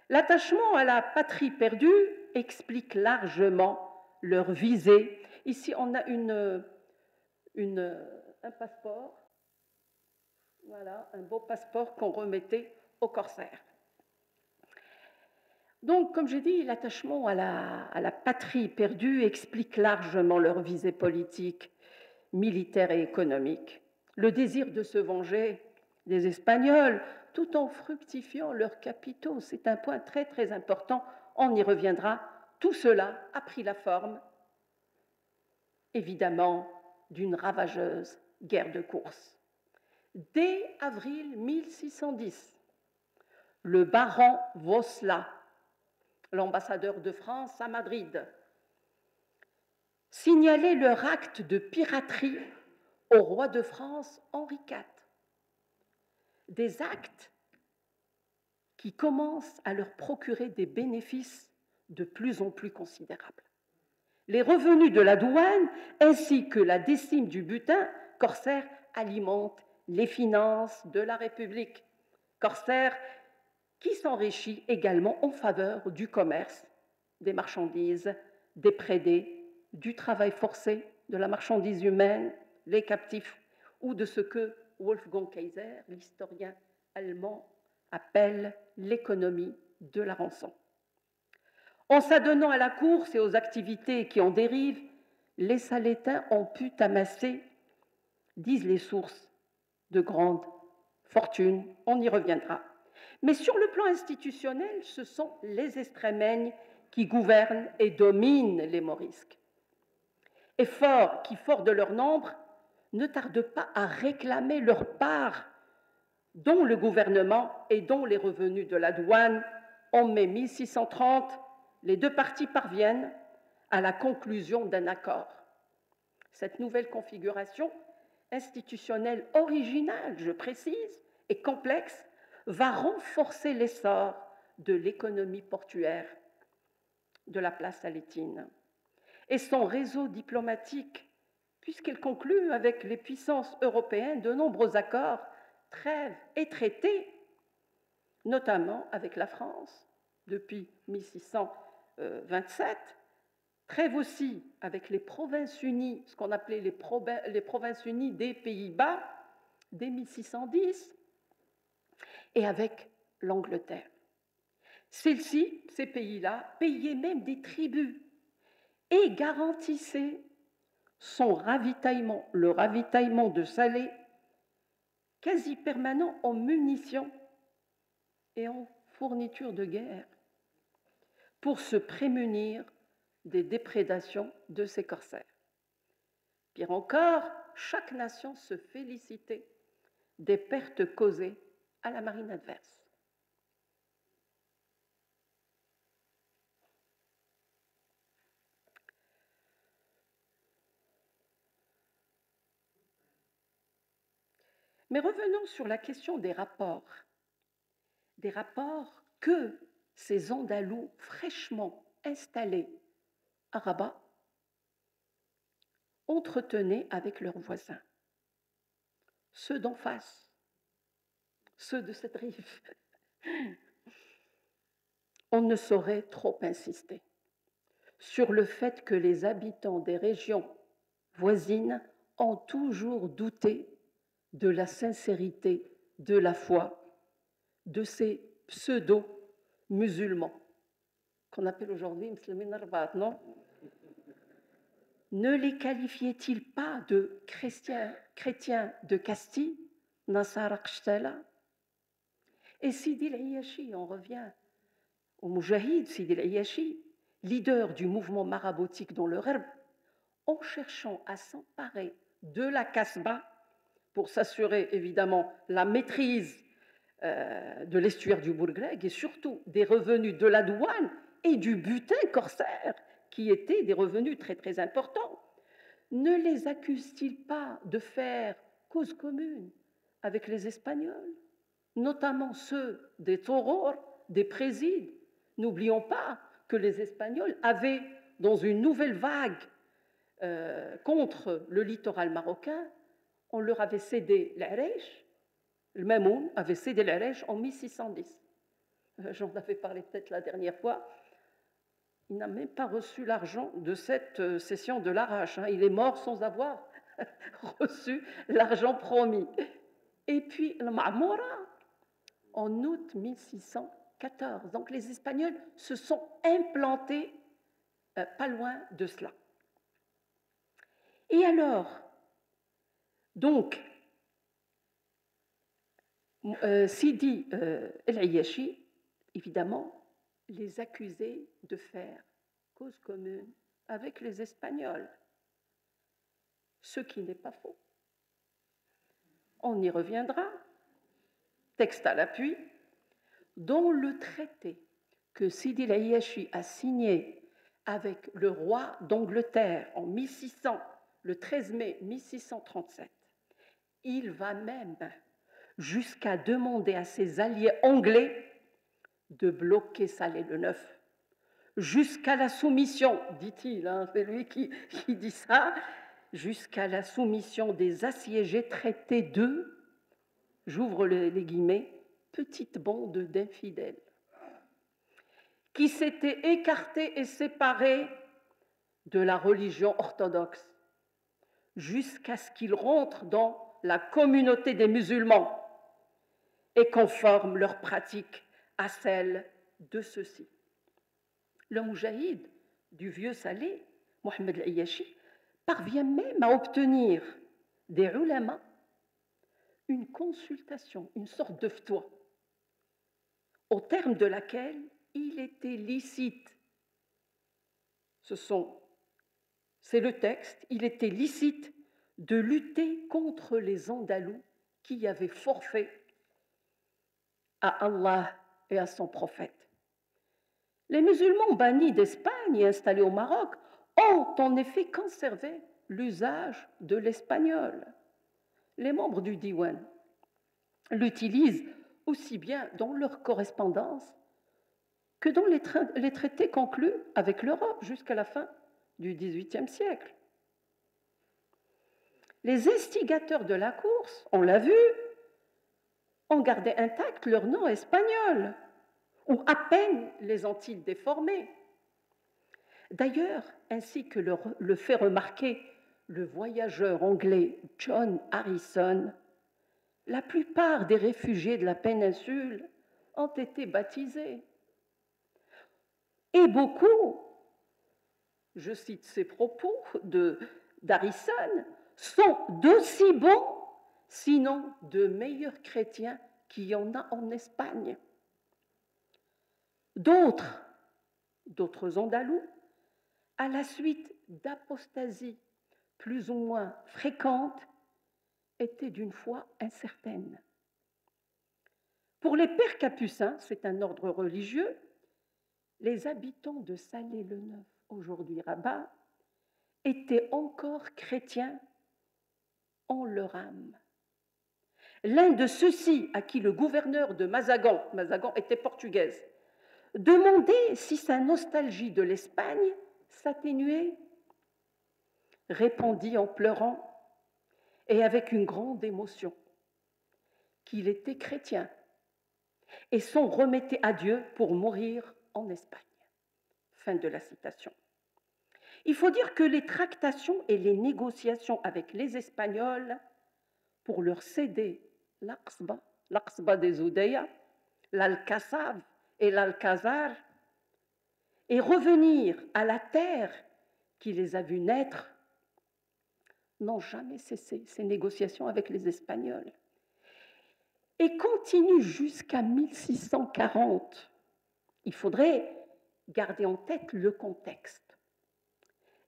L'attachement à la patrie perdue explique largement leur visée. Ici, on a un passeport, voilà, un beau passeport qu'on remettait aux corsaires. Donc, comme j'ai dit, l'attachement à la patrie perdue explique largement leur visée politique, militaire et économique. Le désir de se venger des Espagnols, tout en fructifiant leurs capitaux, c'est un point très très important, on y reviendra. Tout cela a pris la forme, évidemment, d'une ravageuse guerre de course. Dès avril 1610, le baron Vosla, l'ambassadeur de France à Madrid, signalait leur acte de piraterie au roi de France Henri IV. Des actes qui commencent à leur procurer des bénéfices de plus en plus considérables. Les revenus de la douane ainsi que la décime du butin corsaire alimentent les finances de la République. Corsaire qui s'enrichit également en faveur du commerce, des marchandises, des prédés, du travail forcé, de la marchandise humaine, les captifs, ou de ce que Wolfgang Kaiser, l'historien allemand, appelle l'économie de la rançon. En s'adonnant à la course et aux activités qui en dérivent, les Salétains ont pu amasser, disent les sources, de grandes fortunes, on y reviendra. Mais sur le plan institutionnel, ce sont les Extrémeignes qui gouvernent et dominent les Morisques. Et qui, forts de leur nombre, ne tardent pas à réclamer leur part, dont le gouvernement et dont les revenus de la douane. En mai 1630, les deux parties parviennent à la conclusion d'un accord. Cette nouvelle configuration institutionnelle originale, je précise, et complexe, va renforcer l'essor de l'économie portuaire de la place salétine et son réseau diplomatique, puisqu'elle conclut avec les puissances européennes de nombreux accords, trêves et traités, notamment avec la France depuis 1627, trêve aussi avec les provinces unies, ce qu'on appelait les provinces unies des Pays-Bas dès 1610, et avec l'Angleterre. Celles-ci, ces pays-là, payaient même des tributs et garantissaient son ravitaillement, le ravitaillement de Salé, quasi permanent en munitions et en fournitures de guerre, pour se prémunir des déprédations de ces corsaires. Pire encore, chaque nation se félicitait des pertes causées à la marine adverse. Mais revenons sur la question des rapports que ces Andalous fraîchement installés à Rabat entretenaient avec leurs voisins, ceux d'en face, ceux de cette rive. On ne saurait trop insister sur le fait que les habitants des régions voisines ont toujours douté de la sincérité de la foi de ces pseudo-musulmans, qu'on appelle aujourd'hui Muslimin Arbat, non? Ne les qualifiait-il pas de chrétiens de Castille, Nasara Qshtala? Et Sidi el-Ayashi, on revient au Moujahid, Sidi el-Ayashi, leader du mouvement maraboutique dans le Gharb, en cherchant à s'emparer de la Kasbah pour s'assurer évidemment la maîtrise de l'estuaire du Bourgreg et surtout des revenus de la douane et du butin corsaire, qui étaient des revenus très très importants. Ne les accuse-t-il pas de faire cause commune avec les Espagnols, notamment ceux des tauros, des présides? N'oublions pas que les Espagnols avaient, dans une nouvelle vague contre le littoral marocain, on leur avait cédé l'Arèche, le Mamoun avait cédé l'Arèche en 1610. J'en avais parlé peut-être la dernière fois. Il n'a même pas reçu l'argent de cette cession de l'Arèche. Il est mort sans avoir reçu l'argent promis. Et puis le Ma'moura, en août 1614. Donc les Espagnols se sont implantés pas loin de cela. Et alors, donc, Sidi El-Ayashi, évidemment, les accusait de faire cause commune avec les Espagnols, ce qui n'est pas faux. On y reviendra, texte à l'appui, dont le traité que Sidi El-Ayashi a signé avec le roi d'Angleterre en 1600, le 13 mai 1637, il va même jusqu'à demander à ses alliés anglais de bloquer Salé le Neuf, jusqu'à la soumission, dit-il, c'est lui qui dit ça, jusqu'à la soumission des assiégés traités d'eux, j'ouvre les guillemets, petite bande d'infidèles, qui s'étaient écartés et séparés de la religion orthodoxe, jusqu'à ce qu'ils rentrent dans la communauté des musulmans et conforment leurs pratiques à celles de ceux-ci. Le moujahid du vieux Salé, Mohamed El-Ayashi, parvient même à obtenir des ulama une consultation, une sorte de fatwa, au terme de laquelle il était licite, c'est le texte, il était licite de lutter contre les Andalous qui avaient forfait à Allah et à son prophète. Les musulmans bannis d'Espagne et installés au Maroc ont en effet conservé l'usage de l'espagnol. Les membres du Diwan l'utilisent aussi bien dans leur correspondance que dans les traités conclus avec l'Europe jusqu'à la fin du XVIIIe siècle. Les instigateurs de la course, on l'a vu, ont gardé intact leur nom espagnol, ou à peine les ont-ils déformés. D'ailleurs, ainsi que le fait remarquer le voyageur anglais John Harrison, la plupart des réfugiés de la péninsule ont été baptisés. Et beaucoup, je cite ces propos d'Harrison, sont d'aussi bons, sinon de meilleurs chrétiens qu'il y en a en Espagne. D'autres Andalous, à la suite d'apostasies plus ou moins fréquentes, étaient d'une foi incertaine. Pour les pères capucins, c'est un ordre religieux, les habitants de Salé-le-Neuf, aujourd'hui Rabat, étaient encore chrétiens en leur âme. L'un de ceux-ci, à qui le gouverneur de Mazagan était portugaise, demandait si sa nostalgie de l'Espagne s'atténuait, répondit en pleurant et avec une grande émotion qu'il était chrétien et s'en remettait à Dieu pour mourir en Espagne. Fin de la citation. Il faut dire que les tractations et les négociations avec les Espagnols pour leur céder l'Aqsba des Oudéa, l'Alcazab et l'Alcazar, et revenir à la terre qui les a vus naître, n'ont jamais cessé, ces négociations avec les Espagnols, et continuent jusqu'à 1640. Il faudrait garder en tête le contexte.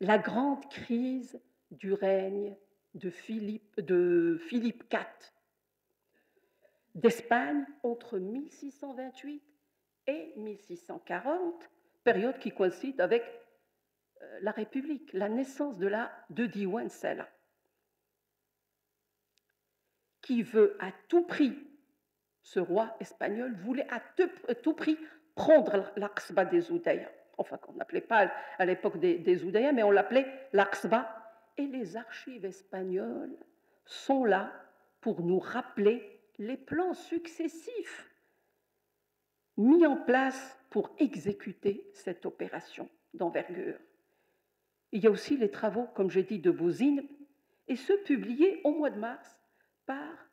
La grande crise du règne de Philippe IV d'Espagne entre 1628 et 1640, période qui coïncide avec la République, la naissance de Diwan Sala, qui veut à tout prix, ce roi espagnol voulait à tout prix prendre l'Aqsba des Oudayas, enfin qu'on n'appelait pas à l'époque des Oudayas, mais on l'appelait l'Aqsba, et les archives espagnoles sont là pour nous rappeler les plans successifs mis en place pour exécuter cette opération d'envergure. Il y a aussi les travaux, comme j'ai dit, de Bouzine, et ceux publiés au mois de mars par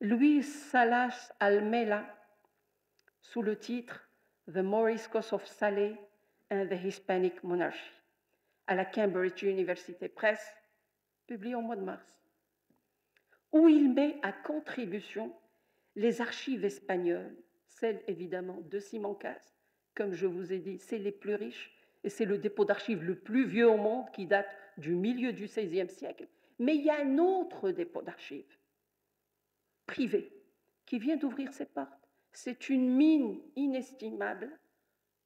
Luis Salas Almela sous le titre The Moriscos of Salé and the Hispanic Monarchy à la Cambridge University Press, publié au mois de mars, où il met à contribution les archives espagnoles, celles évidemment de Simancas, comme je vous ai dit, c'est les plus riches, et c'est le dépôt d'archives le plus vieux au monde qui date du milieu du XVIe siècle. Mais il y a un autre dépôt d'archives privé qui vient d'ouvrir ses portes. C'est une mine inestimable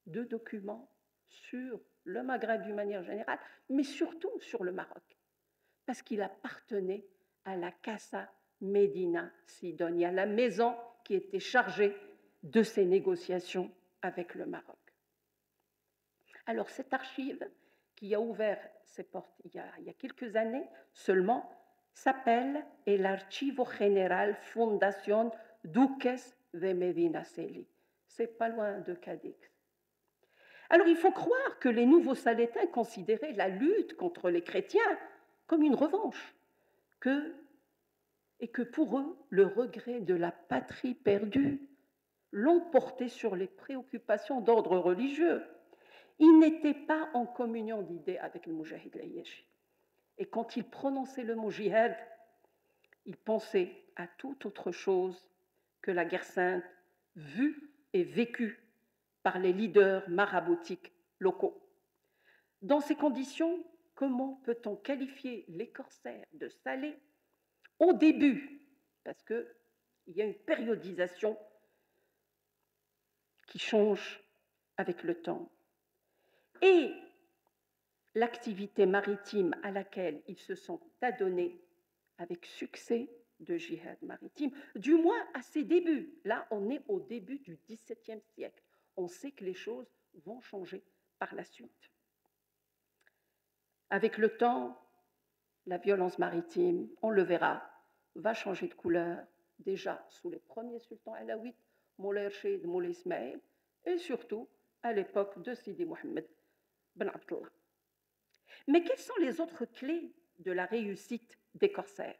de documents sur le Maghreb d'une manière générale, mais surtout sur le Maroc, parce qu'il appartenait à la Casa Medina Sidonia, la maison qui était chargée de ces négociations avec le Maroc. Alors cette archive, qui a ouvert ses portes il y a quelques années seulement, s'appelle El Archivo General Fundación Duques de Medinaceli. C'est pas loin de Cadix. Alors il faut croire que les nouveaux Salétains considéraient la lutte contre les chrétiens comme une revanche, et que pour eux, le regret de la patrie perdue l'emportait sur les préoccupations d'ordre religieux. Ils n'étaient pas en communion d'idées avec le Moujahid Layeshi. Et quand ils prononçaient le mot jihad, ils pensaient à toute autre chose que la guerre sainte vue et vécue par les leaders maraboutiques locaux. Dans ces conditions, comment peut-on qualifier les corsaires de Salé au début, parce qu'il y a une périodisation qui change avec le temps, et l'activité maritime à laquelle ils se sont adonnés avec succès de jihad maritime, du moins à ses débuts. Là, on est au début du XVIIe siècle. On sait que les choses vont changer par la suite. Avec le temps, la violence maritime, on le verra, va changer de couleur, déjà sous les premiers sultans alaouites, Moulay Rachid, Moulay Ismaël, et surtout à l'époque de Sidi Mohammed ben Abdallah. Mais quelles sont les autres clés de la réussite des corsaires?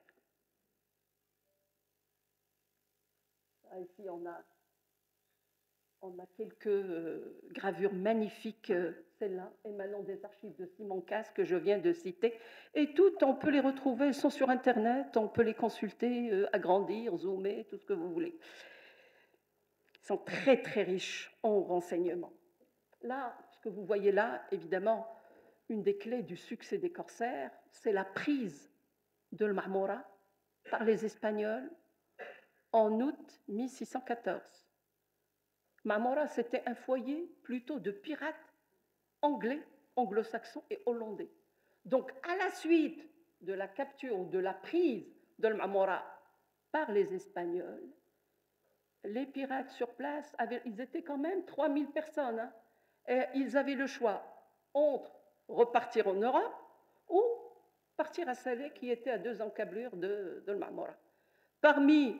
Ici, on a quelques gravures magnifiques, celles-là, émanant des archives de Simancas que je viens de citer. Et toutes, on peut les retrouver, elles sont sur Internet, on peut les consulter, agrandir, zoomer, tout ce que vous voulez. Ils sont très, très riches en renseignements. Là, ce que vous voyez là, évidemment, une des clés du succès des corsaires, c'est la prise de l'Marmora par les Espagnols en août 1614. Marmora, c'était un foyer plutôt de pirates anglais, anglo-saxons et hollandais. Donc, à la suite de la capture ou de la prise de Marmora par les Espagnols, les pirates sur place, ils étaient quand même 3000 personnes, hein, et ils avaient le choix entre repartir en Europe ou partir à Salé, qui était à 2 encablures de Marmora. Parmi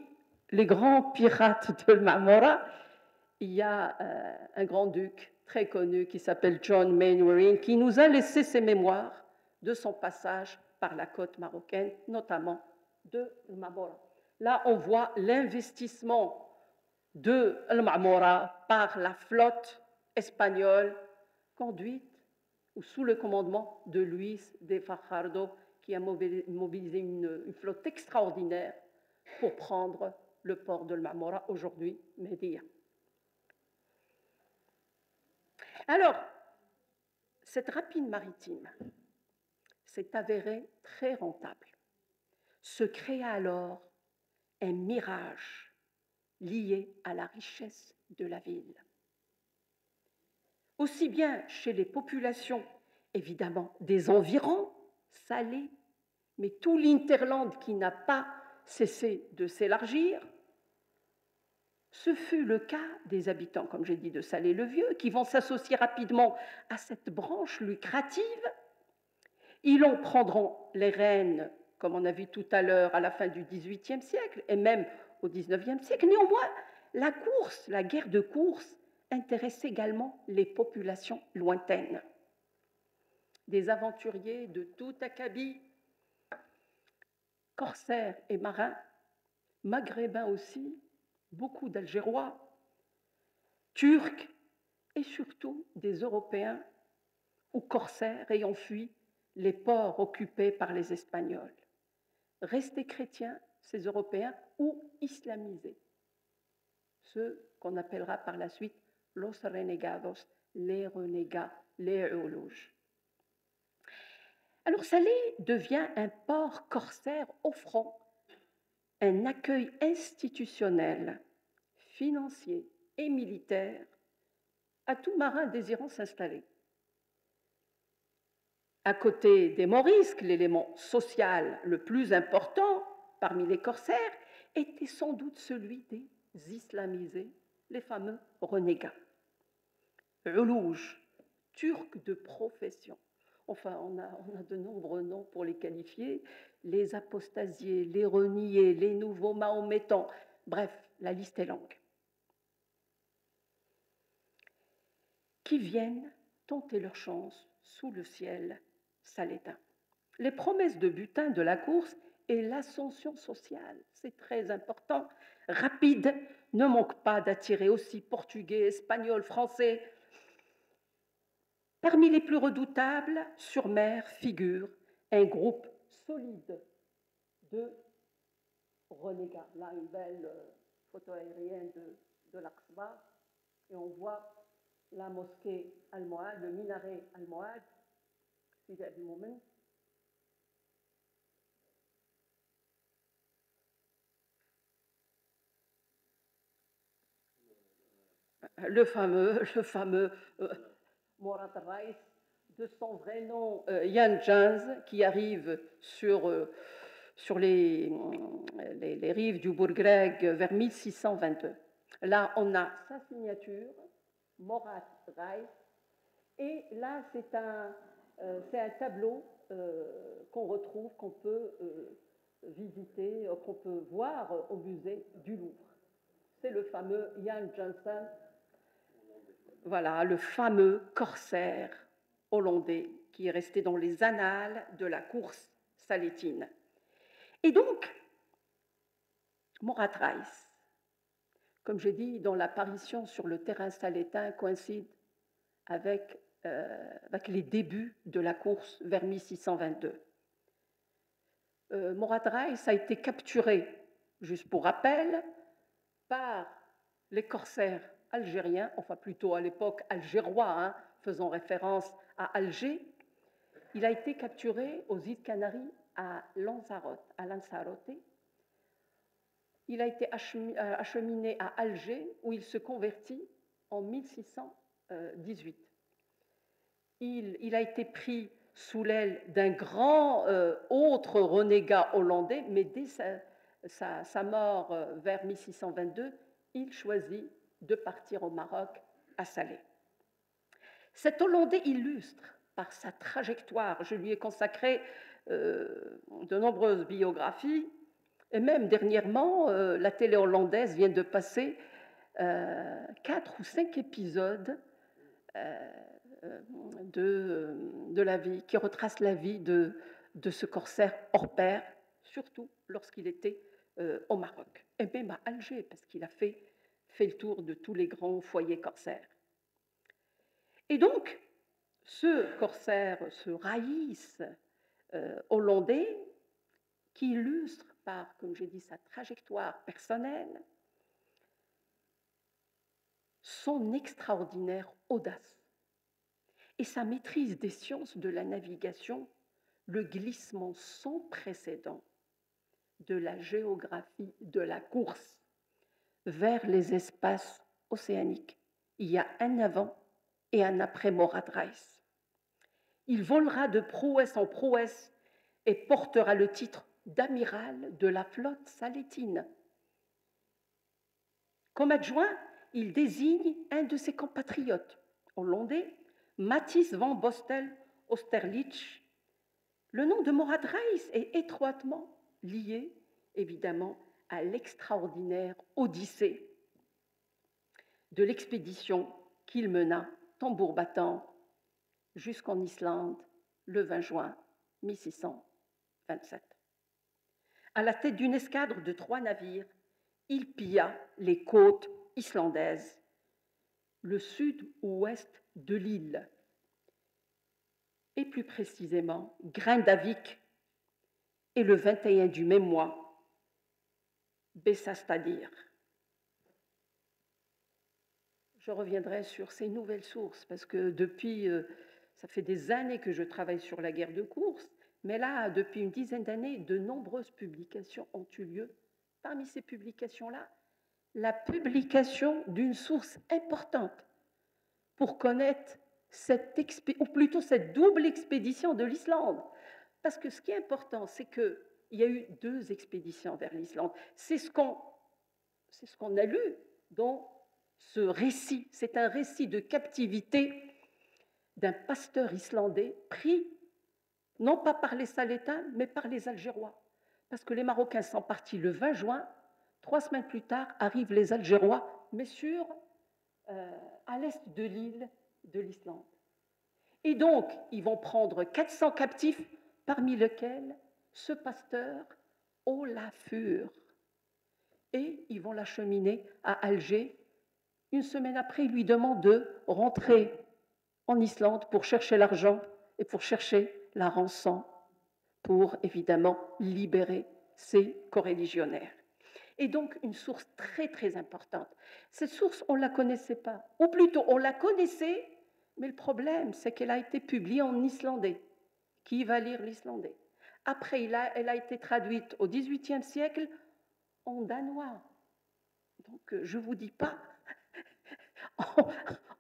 les grands pirates de Marmora, il y a un grand-duc très connu qui s'appelle John Mainwaring, qui nous a laissé ses mémoires de son passage par la côte marocaine, notamment de Marmora. Là, on voit l'investissement de Marmora par la flotte espagnole conduite ou sous le commandement de Luis de Fajardo, qui a mobilisé une flotte extraordinaire pour prendre le port de Marmora, aujourd'hui Médilla. Alors, cette rapine maritime s'est avérée très rentable. se créa alors un mirage lié à la richesse de la ville. Aussi bien chez les populations, évidemment, des environs salés, mais tout l'Interland qui n'a pas cessé de s'élargir. Ce fut le cas des habitants, comme j'ai dit, de Salé-le-Vieux, qui vont s'associer rapidement à cette branche lucrative. Ils en prendront les rênes, comme on a vu tout à l'heure, à la fin du XVIIIe siècle et même au XIXe siècle. Néanmoins, la course, la guerre de course, intéresse également les populations lointaines. Des aventuriers de tout acabit, corsaires et marins, maghrébins aussi, beaucoup d'Algérois, Turcs et surtout des Européens ou corsaires ayant fui les ports occupés par les Espagnols. Restés chrétiens, ces Européens, ou islamisés, ceux qu'on appellera par la suite los renegados, les renégats, les Uluj. Alors Salé devient un port corsaire offrant un accueil institutionnel, financier et militaire à tout marin désirant s'installer. À côté des morisques, l'élément social le plus important parmi les corsaires était sans doute celui des islamisés, les fameux renégats. Uluj, turcs de profession. Enfin, on a de nombreux noms pour les qualifier, les apostasiés, les reniés, les nouveaux mahométans. Bref, la liste est longue. Qui viennent tenter leur chance sous le ciel salétain. Les promesses de butin de la course et l'ascension sociale, c'est très important, rapide, ne manquent pas d'attirer aussi portugais, espagnols, français. Parmi les plus redoutables, sur mer figure un groupe solide de renégats. Là, une belle photo aérienne de l'Aqsa, et on voit la mosquée almohade, le minaret almohade. Le fameux Morat Rais, de son vrai nom Jan Jans, qui arrive sur les rives du Bourgreg vers 1622. Là, on a sa signature, Morat Rais, et là, c'est un tableau qu'on retrouve, qu'on peut visiter, qu'on peut voir au musée du Louvre. C'est le fameux Jan Janssen, voilà, le fameux corsaire hollandais qui est resté dans les annales de la course salétine. Et donc, Morat Rais, comme j'ai dit, dont l'apparition sur le terrain salétain coïncide avec les débuts de la course vers 1622. Morat Rais a été capturé, juste pour rappel, par les corsaires algériens, enfin plutôt à l'époque algérois, hein, faisant référence à Alger. Il a été capturé aux îles Canaries à Lanzarote. Il a été acheminé à Alger, où il se convertit en 1618. Il a été pris sous l'aile d'un grand autre renégat hollandais, mais dès sa mort vers 1622, il choisit de partir au Maroc, à Salé. Cet Hollandais illustre par sa trajectoire, je lui ai consacré de nombreuses biographies, et même dernièrement, la télé hollandaise vient de passer 4 ou 5 épisodes de la vie, qui retrace la vie de ce corsaire hors pair, surtout lorsqu'il était au Maroc, et même à Alger, parce qu'il a fait le tour de tous les grands foyers corsaires. Et donc, ce corsaire, ce raïs hollandais, qui illustre par, comme j'ai dit, sa trajectoire personnelle, son extraordinaire audace et sa maîtrise des sciences de la navigation, le glissement sans précédent de la géographie de la course vers les espaces océaniques. Il y a un avant et un après Morad Reiss. Il volera de prouesse en prouesse et portera le titre d'amiral de la flotte salétine. Comme adjoint, il désigne un de ses compatriotes hollandais, Mathis van Bostel Austerlitz. Le nom de Morad Reiss est étroitement lié, évidemment, à l'extraordinaire odyssée de l'expédition qu'il mena, tambour battant, jusqu'en Islande le 20 juin 1627. À la tête d'une escadre de 3 navires, il pilla les côtes islandaises, le sud-ouest de l'île, et plus précisément Grindavik, et le 21 du même mois, Bessastaðir. Je reviendrai sur ces nouvelles sources, parce que depuis, ça fait des années que je travaille sur la guerre de course, mais là, depuis une dizaine d'années, de nombreuses publications ont eu lieu. Parmi ces publications-là, la publication d'une source importante pour connaître cette double expédition de l'Islande. Parce que ce qui est important, c'est qu'il y a eu 2 expéditions vers l'Islande. C'est ce qu'on a lu dans ce récit. C'est un récit de captivité d'un pasteur islandais pris, non pas par les Salétains, mais par les Algérois. Parce que les Marocains sont partis le 20 juin, 3 semaines plus tard arrivent les Algérois, mais à l'est de l'île de l'Islande. Et donc, ils vont prendre 400 captifs, parmi lesquels ce pasteur Olafur. Et ils vont l'acheminer à Alger. Une semaine après, il lui demande de rentrer en Islande pour chercher l'argent et pour chercher la rançon, pour évidemment libérer ses coreligionnaires. Et donc une source très très importante. Cette source, on ne la connaissait pas, ou plutôt on la connaissait, mais le problème c'est qu'elle a été publiée en islandais. Qui va lire l'islandais? Après, elle a été traduite au XVIIIe siècle en danois. Donc je ne vous dis pas,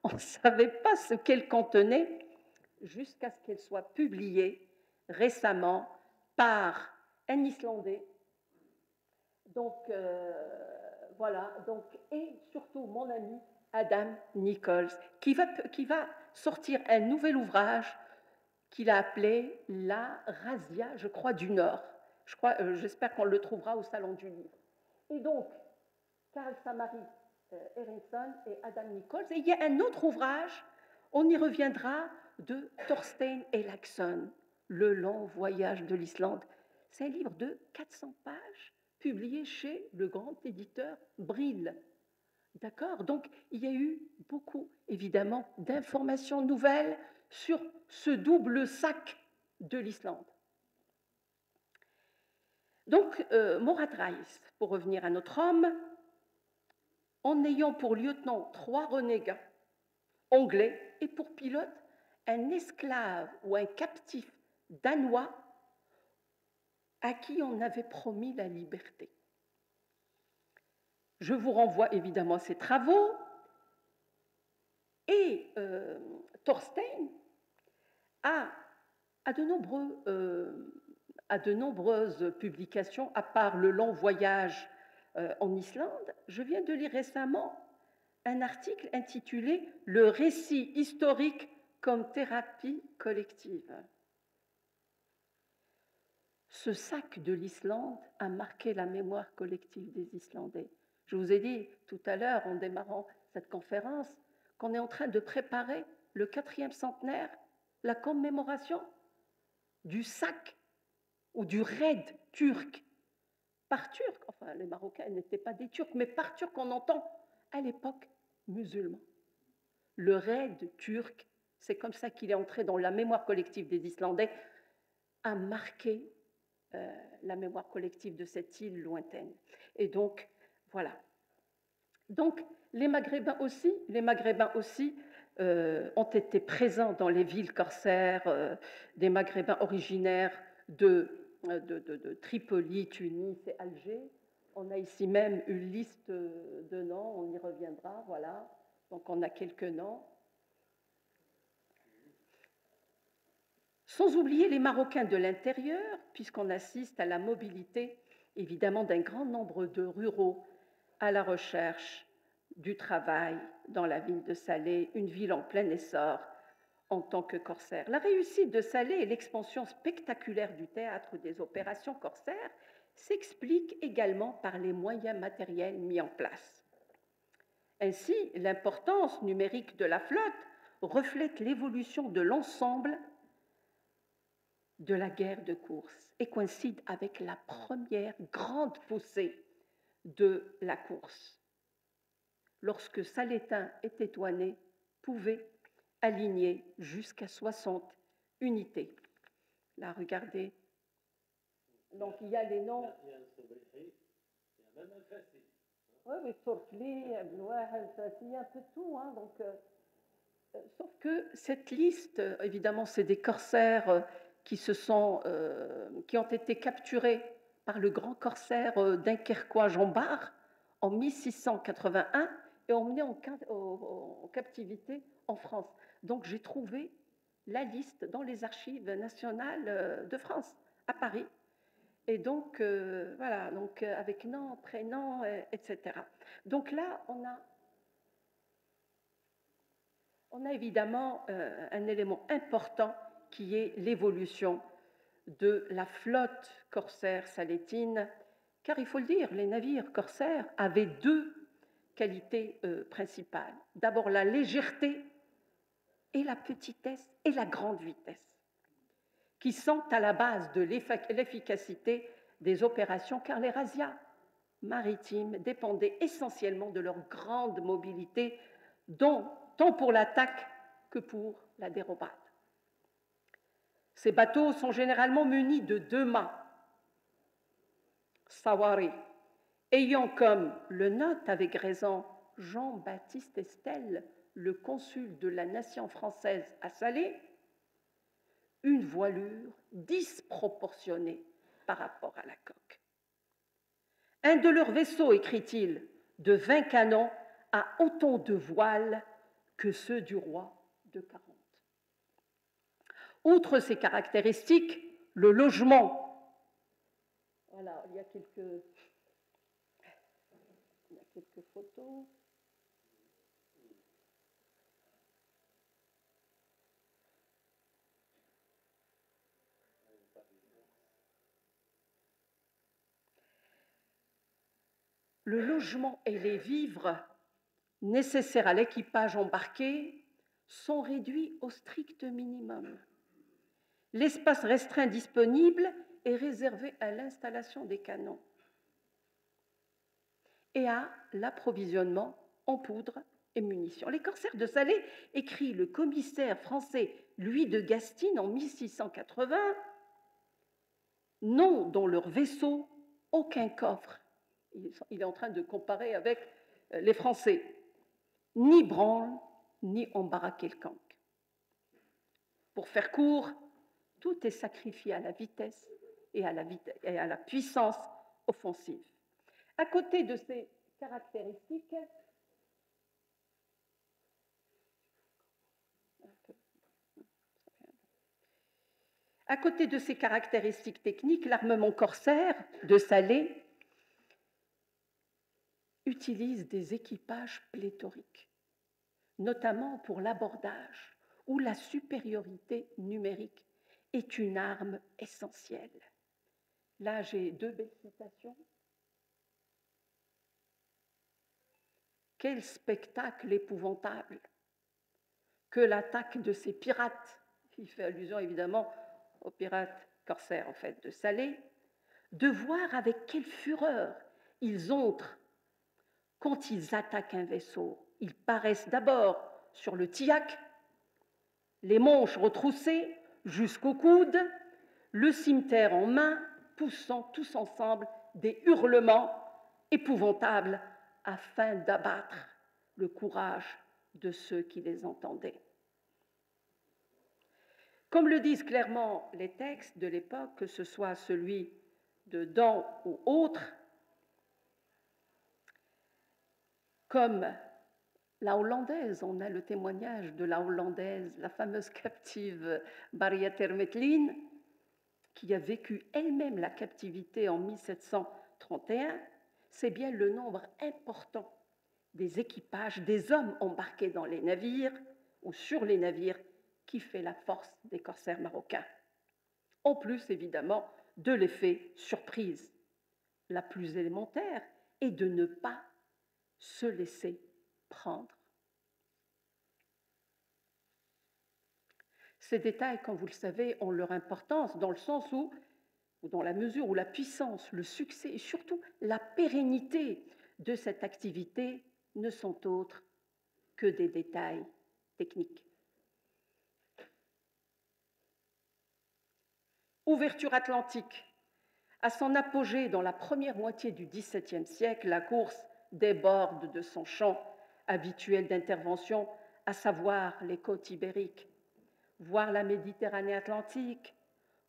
on ne savait pas ce qu'elle contenait jusqu'à ce qu'elle soit publiée récemment par un Islandais. Donc voilà, et surtout mon ami Adam Nichols, qui va sortir un nouvel ouvrage qu'il a appelé La Razzia, je crois, du Nord. J'espère qu'on le trouvera au Salon du Livre. Et donc, Carl Samari Eriksson et Adam Nichols. Et il y a un autre ouvrage, on y reviendra, de Thorstein Eriksson, Le long voyage de l'Islande. C'est un livre de 400 pages, publié chez le grand éditeur Brill. D'accord? Donc, il y a eu beaucoup, évidemment, d'informations nouvelles sur ce double sac de l'Islande. Donc, Morad Reiss, pour revenir à notre homme, en ayant pour lieutenant 3 renégats anglais et pour pilote un esclave ou un captif danois à qui on avait promis la liberté. Je vous renvoie évidemment à ses travaux. Et Thorstein a de nombreuses publications, à part le long voyage en Islande. Je viens de lire récemment un article intitulé « Le récit historique comme thérapie collective ». Ce sac de l'Islande a marqué la mémoire collective des Islandais. Je vous ai dit tout à l'heure, en démarrant cette conférence, qu'on est en train de préparer le 4e centenaire, la commémoration du sac ou du raid turc par Turc. Enfin, les Marocains n'étaient pas des Turcs, mais par Turc, on entend à l'époque musulman. Le raid turc, c'est comme ça qu'il est entré dans la mémoire collective des Islandais, a marqué la mémoire collective de cette île lointaine. Et donc, voilà. Donc, les Maghrébins aussi ont été présents dans les villes corsaires, des Maghrébins originaires de de Tripoli, Tunis et Alger. On a ici même une liste de noms, on y reviendra, voilà. Donc on a quelques noms. Sans oublier les Marocains de l'intérieur, puisqu'on assiste à la mobilité, évidemment, d'un grand nombre de ruraux à la recherche du travail dans la ville de Salé, une ville en plein essor en tant que corsaire. La réussite de Salé et l'expansion spectaculaire du théâtre des opérations corsaires s'expliquent également par les moyens matériels mis en place. Ainsi, l'importance numérique de la flotte reflète l'évolution de l'ensemble de la guerre de course et coïncide avec la première grande poussée de la course, lorsque Salétain et Tétouanais pouvaient aligner jusqu'à 60 unités. Là, regardez. Donc, il y a les noms. Il y a un Sobrihi, il y a même un Fassi. Oui, oui, Torfli, il y a un peu de tout. Hein, donc, sauf que cette liste, évidemment, c'est des corsaires qui ont été capturés par le grand corsaire dunkerquois Jean Bart en 1681 et emmenés en captivité en France. Donc j'ai trouvé la liste dans les archives nationales de France, à Paris. Et donc, voilà, donc, avec nom, prénom, etc. Donc là, on a évidemment un élément important qui est l'évolution de la flotte corsaire salétine, car il faut le dire, les navires corsaires avaient deux qualités principales. D'abord la légèreté et la petitesse et la grande vitesse, qui sont à la base de l'efficacité des opérations, car les razzias maritimes dépendaient essentiellement de leur grande mobilité, tant pour l'attaque que pour la dérobade. Ces bateaux sont généralement munis de deux mâts, sawari, ayant comme le note avec raison Jean-Baptiste Estel, le consul de la nation française à Salé, une voilure disproportionnée par rapport à la coque. Un de leurs vaisseaux, écrit-il, de 20 canons a autant de voiles que ceux du roi de 40. Outre ces caractéristiques, le logement, voilà, il y a quelques photos. Le logement et les vivres nécessaires à l'équipage embarqué sont réduits au strict minimum. L'espace restreint disponible est réservé à l'installation des canons et à l'approvisionnement en poudre et munitions. Les corsaires de Salé, écrit le commissaire français Louis de Gastine en 1680, n'ont dans leur vaisseau aucun coffre. Il est en train de comparer avec les Français, ni branle, ni embarras quelconque. Pour faire court, tout est sacrifié à la vitesse et à la puissance offensive. À côté de ces caractéristiques, techniques, l'armement corsaire de Salé utilise des équipages pléthoriques, notamment pour l'abordage, où la supériorité numérique est une arme essentielle. Là, j'ai deux belles citations. Quel spectacle épouvantable que l'attaque de ces pirates, il fait allusion évidemment aux pirates corsaires en fait de Salé, de voir avec quelle fureur ils entrent quand ils attaquent un vaisseau. Ils paraissent d'abord sur le tillac, les manches retroussées jusqu'au coude, le cimeterre en main, poussant tous ensemble des hurlements épouvantables afin d'abattre le courage de ceux qui les entendaient. Comme le disent clairement les textes de l'époque, que ce soit celui de Dan ou autre, comme la hollandaise, on a le témoignage de la hollandaise, la fameuse captive Maria Termetlin, qui a vécu elle-même la captivité en 1731, c'est bien le nombre important des équipages, des hommes embarqués dans les navires ou sur les navires qui fait la force des corsaires marocains. En plus, évidemment, de l'effet surprise. La plus élémentaire est de ne pas se laisser prendre. Ces détails, comme vous le savez, ont leur importance dans le sens où, ou dans la mesure où la puissance, le succès et surtout la pérennité de cette activité ne sont autres que des détails techniques. Ouverture atlantique. À son apogée dans la première moitié du XVIIe siècle, la course déborde de son champ habituel d'intervention, à savoir les côtes ibériques, voire la Méditerranée atlantique,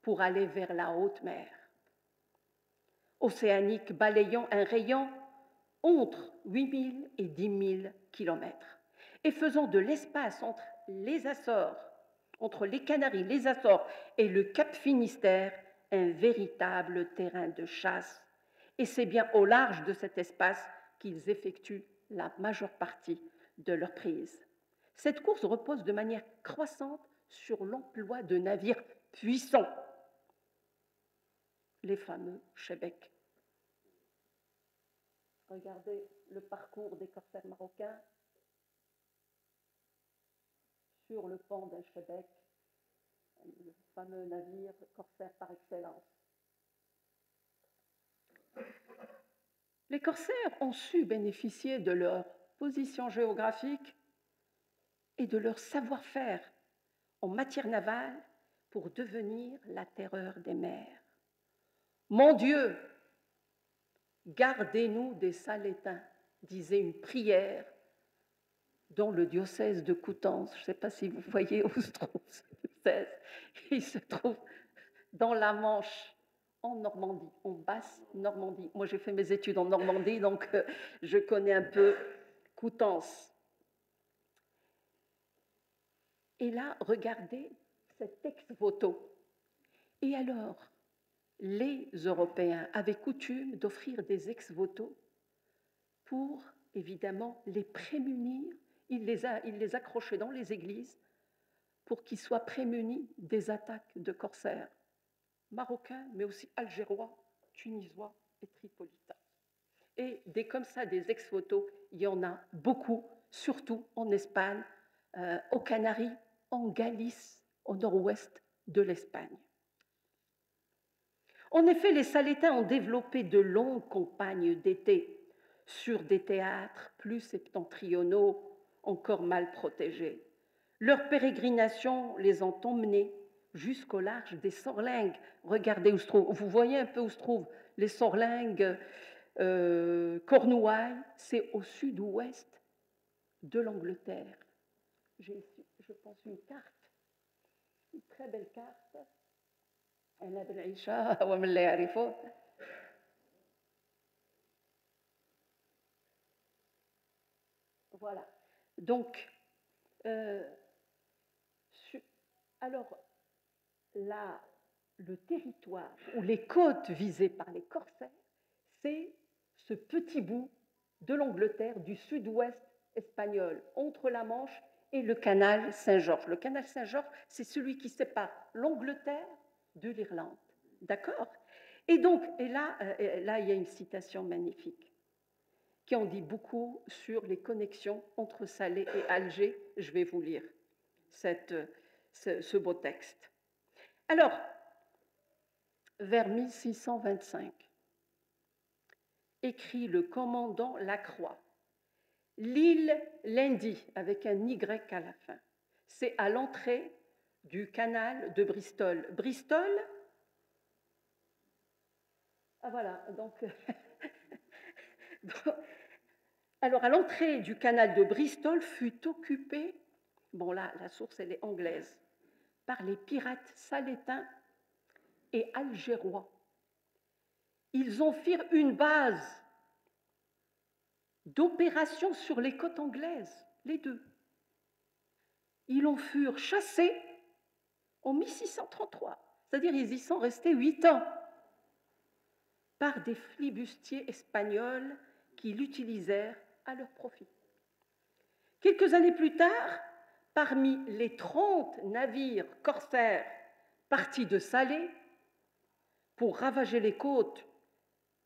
pour aller vers la haute mer. Océanique balayant un rayon entre 8 000 et 10 000 kilomètres et faisant de l'espace entre les Açores, entre les Canaries, les Açores et le Cap Finistère un véritable terrain de chasse. Et c'est bien au large de cet espace qu'ils effectuent la majeure partie de leur prise. Cette course repose de manière croissante sur l'emploi de navires puissants, les fameux Chebec. Regardez le parcours des corsaires marocains sur le pont d'un Chebec, le fameux navire corsaire par excellence. Les corsaires ont su bénéficier de leur position géographique et de leur savoir-faire en matière navale pour devenir la terreur des mers. Mon Dieu, gardez-nous des Salétains, disait une prière dans le diocèse de Coutances. Je ne sais pas si vous voyez où se trouve ce diocèse. Il se trouve dans la Manche, en Normandie, en Basse-Normandie. Moi, j'ai fait mes études en Normandie, donc je connais un peu Coutances. Et là, regardez cet ex-voto. Et alors, les Européens avaient coutume d'offrir des ex-voto pour, évidemment, les prémunir. Ils les accrochaient dans les églises pour qu'ils soient prémunis des attaques de corsaires marocains, mais aussi algérois, tunisois et tripolitains. Et comme ça, des ex-voto, il y en a beaucoup, surtout en Espagne, aux Canaries, en Galice, au nord-ouest de l'Espagne. En effet, les Salétains ont développé de longues campagnes d'été sur des théâtres plus septentrionaux, encore mal protégés. Leurs pérégrinations les ont emmenés jusqu'au large des Sorlingues. Regardez où se trouve, vous voyez un peu où se trouvent les Sorlingues, Cornouailles, c'est au sud-ouest de l'Angleterre. J'ai ici, je pense, une carte, une très belle carte. Voilà. Donc, alors, là, le territoire ou les côtes visées par les corsaires, c'est ce petit bout de l'Angleterre du sud-ouest espagnol, entre la Manche et le canal Saint-Georges. Le canal Saint-Georges, c'est celui qui sépare l'Angleterre de l'Irlande. D'accord ? Et donc, là, il y a une citation magnifique qui en dit beaucoup sur les connexions entre Salé et Alger. Je vais vous lire ce beau texte. Alors, vers 1625, écrit le commandant Lacroix, l'île Lundy, avec un Y à la fin, c'est à l'entrée du canal de Bristol. Bristol, ah voilà, donc... Alors, à l'entrée du canal de Bristol fut occupée, bon là, la source, elle est anglaise, par les pirates salétains et algérois. Ils en firent une base d'opérations sur les côtes anglaises, les deux. Ils en furent chassés en 1633, c'est-à-dire ils y sont restés 8 ans, par des flibustiers espagnols qui l'utilisèrent à leur profit. Quelques années plus tard, parmi les 30 navires corsaires partis de Salé pour ravager les côtes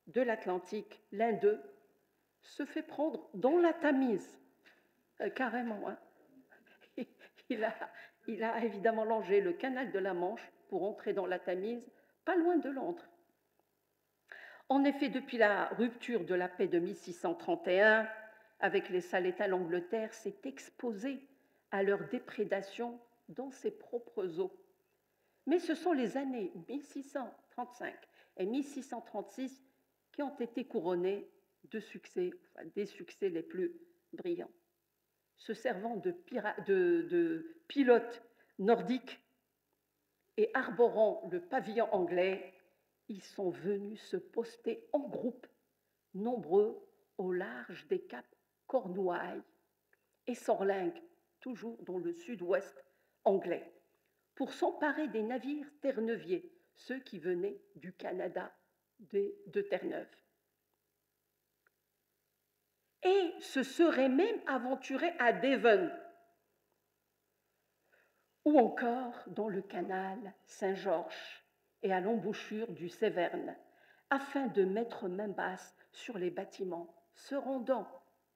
de l'Atlantique, l'un d'eux se fait prendre dans la Tamise, carrément. Hein. Il a évidemment longé le canal de la Manche pour entrer dans la Tamise, pas loin de Londres. En effet, depuis la rupture de la paix de 1631, avec les Salétains, l'Angleterre s'est exposée à leur déprédation dans ses propres eaux. Mais ce sont les années 1635 et 1636 qui ont été couronnées de succès, des succès les plus brillants. Se servant de pilotes nordiques et arborant le pavillon anglais, ils sont venus se poster en groupe, nombreux, au large des caps Cornouailles et Sorlingues, toujours dans le sud-ouest anglais, pour s'emparer des navires terre-neuviers, ceux qui venaient du Canada, de Terre-Neuve. Et se seraient même aventurés à Devon, ou encore dans le canal Saint-Georges et à l'embouchure du Séverne, afin de mettre main basse sur les bâtiments se rendant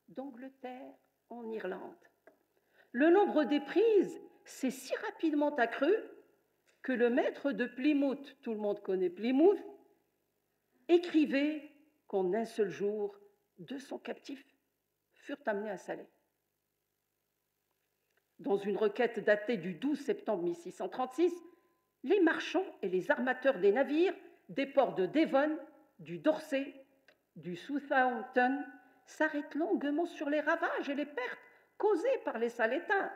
d'Angleterre en Irlande. Le nombre des prises s'est si rapidement accru que le maître de Plymouth, tout le monde connaît Plymouth, écrivait qu'en un seul jour, 200 captifs furent amenés à Salé. Dans une requête datée du 12 septembre 1636, les marchands et les armateurs des navires des ports de Devon, du Dorset, du Southampton s'arrêtent longuement sur les ravages et les pertes causées par les Salétains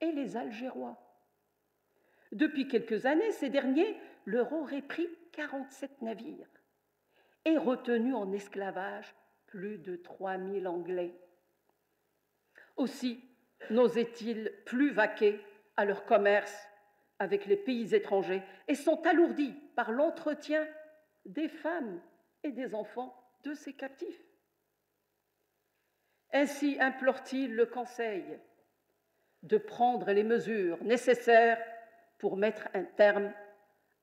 et les Algérois. Depuis quelques années, ces derniers leur auraient pris 47 navires et retenu en esclavage plus de 3000 Anglais. Aussi n'osaient-ils plus vaquer à leur commerce avec les pays étrangers et sont alourdis par l'entretien des femmes et des enfants de ces captifs. Ainsi implorent-ils le Conseil de prendre les mesures nécessaires pour mettre un terme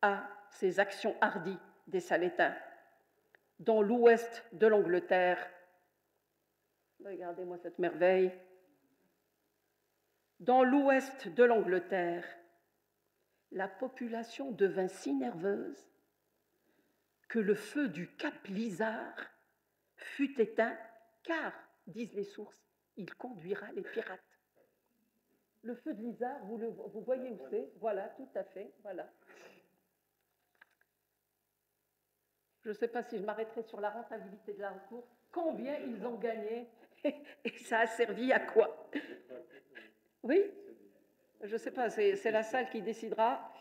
à ces actions hardies des Salétains. Dans l'ouest de l'Angleterre, regardez-moi cette merveille, dans l'ouest de l'Angleterre, la population devint si nerveuse que le feu du cap Lizard fut éteint, car, disent les sources, il conduira les pirates. Le feu de Lizard, vous voyez où c'est? Voilà, tout à fait, voilà. Je ne sais pas si je m'arrêterai sur la rentabilité de la course, combien ils ont gagné et ça a servi à quoi? Oui? Je ne sais pas, c'est la salle qui décidera.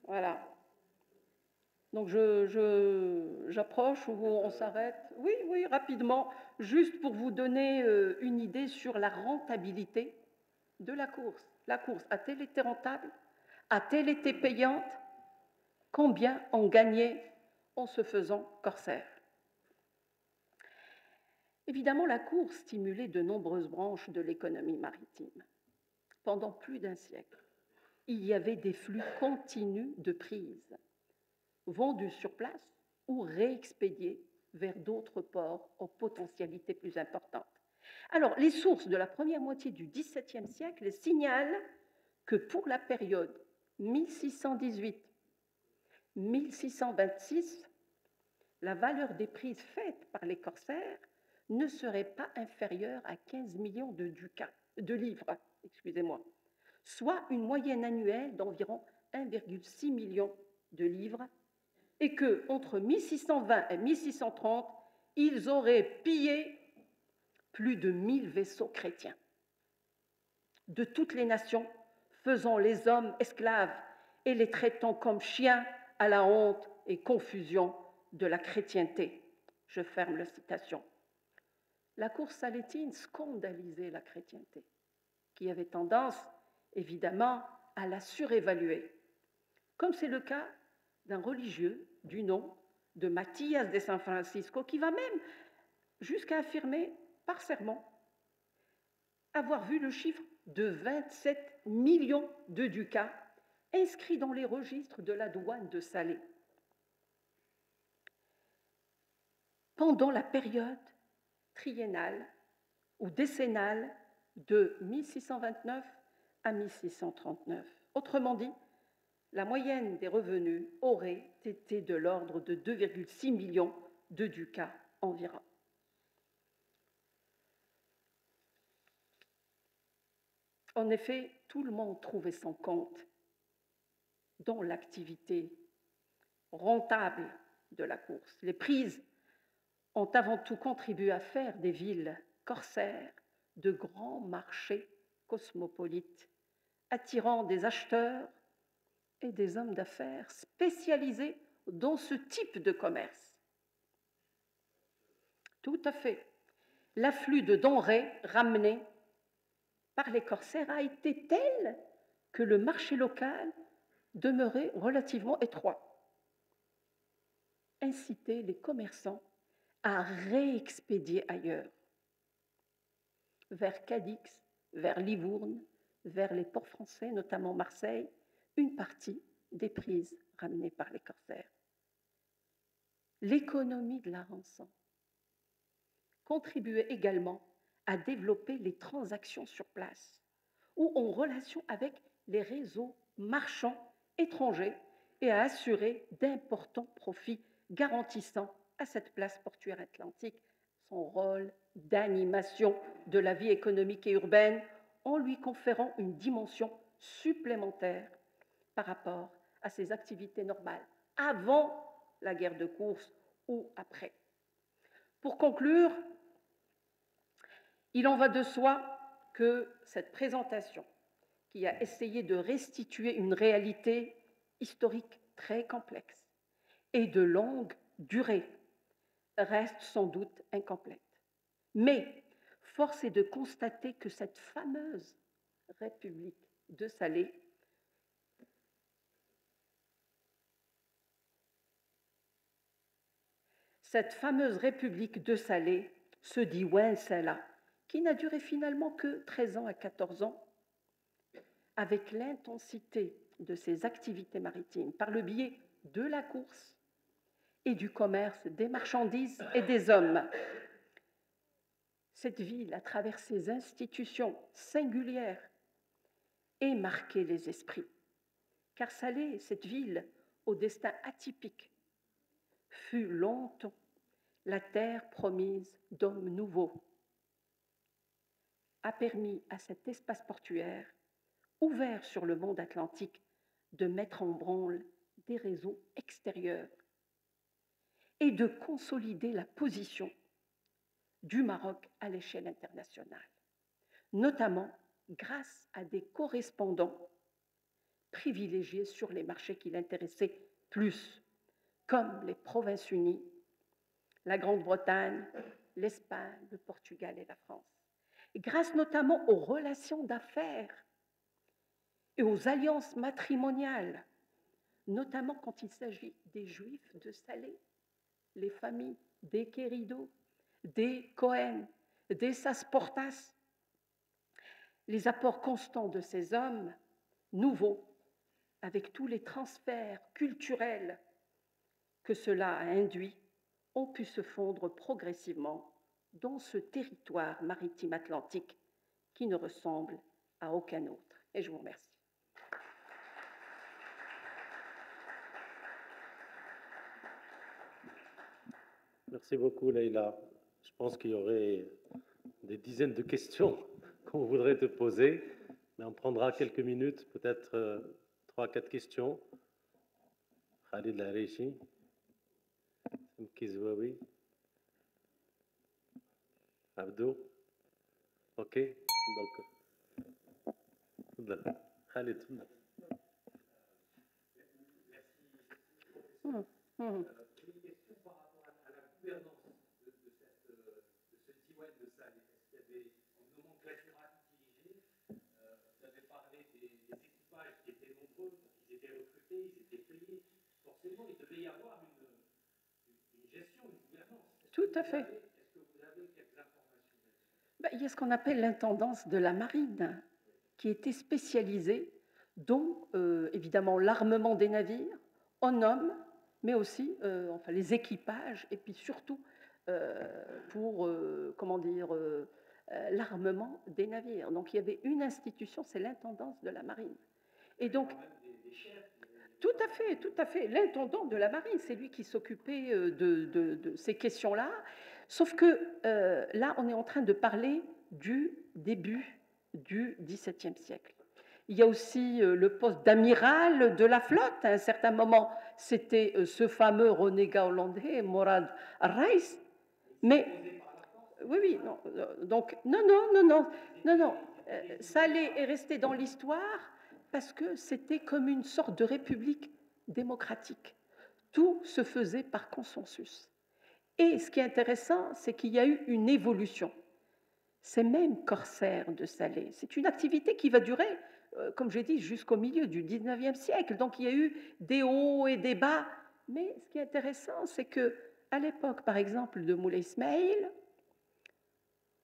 Voilà. Donc j'approche ou on s'arrête? Oui, rapidement, juste pour vous donner une idée sur la rentabilité de la course. La course a-t-elle été rentable? A-t-elle été payante? Combien on gagnait en se faisant corsaire? Évidemment, la course stimulait de nombreuses branches de l'économie maritime. Pendant plus d'un siècle, il y avait des flux continus de prises, vendus sur place ou réexpédiés vers d'autres ports aux potentialités plus importantes. Alors, les sources de la première moitié du XVIIe siècle signalent que pour la période 1618-1626, la valeur des prises faites par les corsaires ne serait pas inférieure à 15 millions de livres, soit une moyenne annuelle d'environ 1,6 million de livres, et que entre 1620 et 1630, ils auraient pillé plus de 1000 vaisseaux chrétiens de toutes les nations, faisant les hommes esclaves et les traitant comme chiens à la honte et confusion de la chrétienté. Je ferme la citation. La cour salétine scandalisait la chrétienté, qui avait tendance, évidemment, à la surévaluer, comme c'est le cas d'un religieux du nom de Mathias de San Francisco, qui va même jusqu'à affirmer par serment avoir vu le chiffre de 27 millions de ducats inscrits dans les registres de la douane de Salé. Pendant la période triennale ou décennale de 1629 à 1639. Autrement dit, la moyenne des revenus aurait été de l'ordre de 2,6 millions de ducats environ. En effet, tout le monde trouvait son compte dans l'activité rentable de la course. Les prises ont avant tout contribué à faire des villes corsaires de grands marchés cosmopolites, attirant des acheteurs et des hommes d'affaires spécialisés dans ce type de commerce. Tout à fait. L'afflux de denrées ramenées par les corsaires a été tel que le marché local demeurait relativement étroit. Inciter les commerçants à réexpédier ailleurs, vers Cadix, vers Livourne, vers les ports français, notamment Marseille, une partie des prises ramenées par les corsaires. L'économie de la rançon contribuait également à développer les transactions sur place ou en relation avec les réseaux marchands étrangers et à assurer d'importants profits garantissant à cette place portuaire atlantique son rôle d'animation de la vie économique et urbaine en lui conférant une dimension supplémentaire par rapport à ses activités normales avant la guerre de course ou après. Pour conclure, il en va de soi que cette présentation, qui a essayé de restituer une réalité historique très complexe et de longue durée, reste sans doute incomplète. Mais force est de constater que cette fameuse République de Salé se dit Ouensela, qui n'a duré finalement que 13 ans à 14 ans, avec l'intensité de ses activités maritimes, par le biais de la course et du commerce des marchandises et des hommes. Cette ville, à travers ses institutions singulières, et marqué les esprits. Car Salé, cette ville au destin atypique, fut longtemps la terre promise d'hommes nouveaux, a permis à cet espace portuaire, ouvert sur le monde atlantique, de mettre en branle des réseaux extérieurs et de consolider la position du Maroc à l'échelle internationale, notamment grâce à des correspondants privilégiés sur les marchés qui l'intéressaient plus, comme les Provinces-Unies, la Grande-Bretagne, l'Espagne, le Portugal et la France. Et grâce notamment aux relations d'affaires et aux alliances matrimoniales, notamment quand il s'agit des Juifs de Salé, les familles des Querido, des Cohen, des Sasportas, les apports constants de ces hommes nouveaux, avec tous les transferts culturels que cela a induit, ont pu se fondre progressivement dans ce territoire maritime atlantique qui ne ressemble à aucun autre. Et je vous remercie. Merci beaucoup, Leïla. Je pense qu'il y aurait des dizaines de questions qu'on voudrait te poser, mais on prendra quelques minutes, peut-être 3-4 questions. Khalid Larichi, Mkizwawi, Abdou. OK. Donc, Allez, tout le monde. Une question par rapport à la gouvernance de ce diwan de Salé. Est-ce qu'il y avait une nomenclature à utiliser? Vous avez parlé des équipages qui étaient nombreux, ils étaient recrutés, ils étaient payés. Forcément, il devait y avoir une gestion, une gouvernance. Tout à fait. Est-ce que vous avez quelques informations là-dessus? Il y a ce qu'on appelle l'intendance de la marine, qui était spécialisée, dont évidemment l'armement des navires en hommes, mais aussi enfin, les équipages, et puis surtout pour l'armement des navires. Donc il y avait une institution, c'est l'intendance de la marine. Et donc, tout à fait. L'intendant de la marine, c'est lui qui s'occupait de ces questions-là. Sauf que là, on est en train de parler du début du XVIIe siècle. Il y a aussi le poste d'amiral de la flotte. À un certain moment, c'était ce fameux renégat hollandais, Morad Reis. Mais oui, non. Donc non. Salé est resté dans l'histoire parce que c'était comme une sorte de république démocratique. Tout se faisait par consensus. Et ce qui est intéressant, c'est qu'il y a eu une évolution. Ces mêmes corsaires de Salé, c'est une activité qui va durer, comme j'ai dit, jusqu'au milieu du XIXe siècle. Donc il y a eu des hauts et des bas. Mais ce qui est intéressant, c'est qu'à l'époque, par exemple, de Moulay Ismaïl,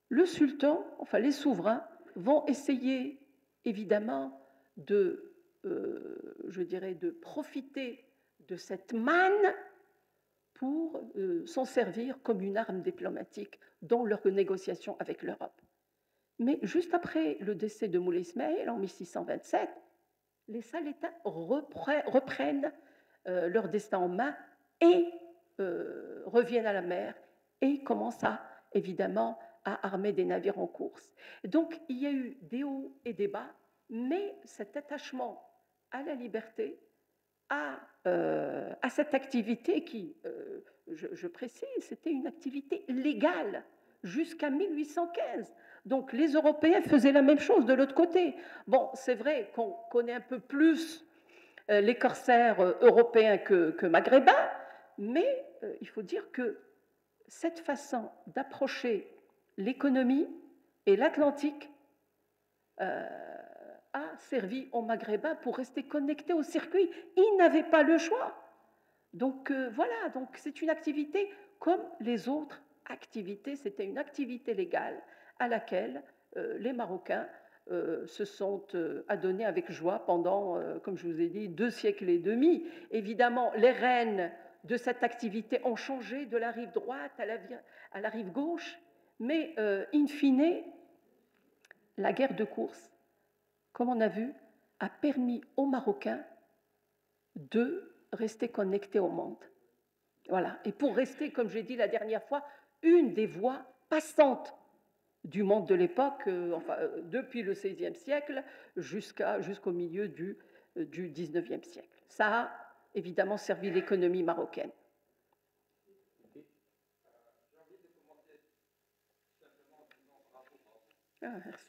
le sultan, enfin les souverains, vont essayer évidemment de profiter de cette manne pour s'en servir comme une arme diplomatique dans leurs négociations avec l'Europe. Mais juste après le décès de Moulay Ismaïl en 1627, les Salétains reprennent leur destin en main et reviennent à la mer et commencent évidemment à armer des navires en course. Donc il y a eu des hauts et des bas, mais cet attachement à la liberté, à cette activité qui, je précise, c'était une activité légale jusqu'à 1815. Donc les Européens faisaient la même chose de l'autre côté. Bon, c'est vrai qu'on connaît un peu plus les corsaires européens que maghrébins, mais il faut dire que cette façon d'approcher l'économie et l'Atlantique a servi aux Maghrébins pour rester connectés au circuit. Ils n'avaient pas le choix. Donc voilà, donc c'est une activité comme les autres activités. C'était une activité légale à laquelle les Marocains se sont adonnés avec joie pendant, comme je vous ai dit, 2 siècles et demi. Évidemment, les rênes de cette activité ont changé de la rive droite à la rive gauche, mais in fine, la guerre de course, comme on a vu, a permis aux Marocains de rester connectés au monde. Voilà. Et pour rester, comme j'ai dit la dernière fois, une des voies passantes du monde de l'époque, depuis le XVIe siècle jusqu'au milieu du XIXe siècle. Ça a évidemment servi l'économie marocaine. Ah, merci.